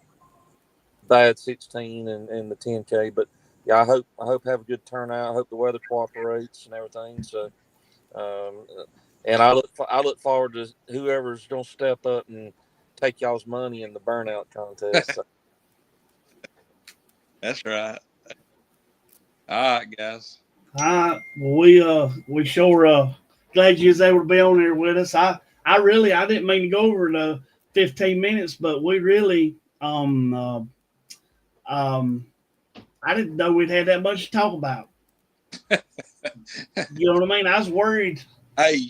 bad 16 and the 10K. But yeah, I hope have a good turnout. I hope the weather cooperates and everything. So, and I look forward to whoever's gonna step up and take y'all's money in the burnout contest. So. That's right. All right, guys. We sure glad you was able to be on there with us. I didn't mean to go over the 15 minutes, but we really I didn't know we'd had that much to talk about. You know what I mean? I was worried. Hey,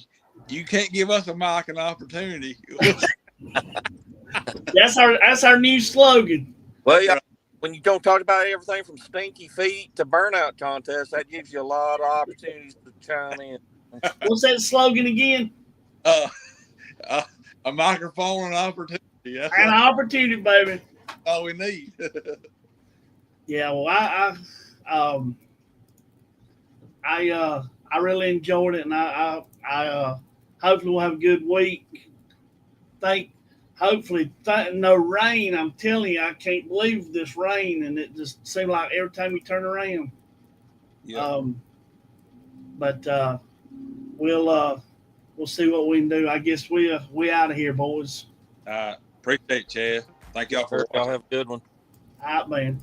you can't give us a mic an opportunity. That's our new slogan. Well, yeah, when you don't talk about everything from stinky feet to burnout contest, that gives you a lot of opportunities to chime in. What's that slogan again? A microphone and opportunity. That's An opportunity, baby. all we need. Yeah, well, I really enjoyed it, and I hopefully we'll have a good week. Hopefully no rain. I'm telling you, I can't believe this rain, and it just seemed like every time you turn around. Yeah. But we'll see what we can do. I guess we out of here, boys. Appreciate it, Chad. Thank y'all for Y'all have a good one. All right, man.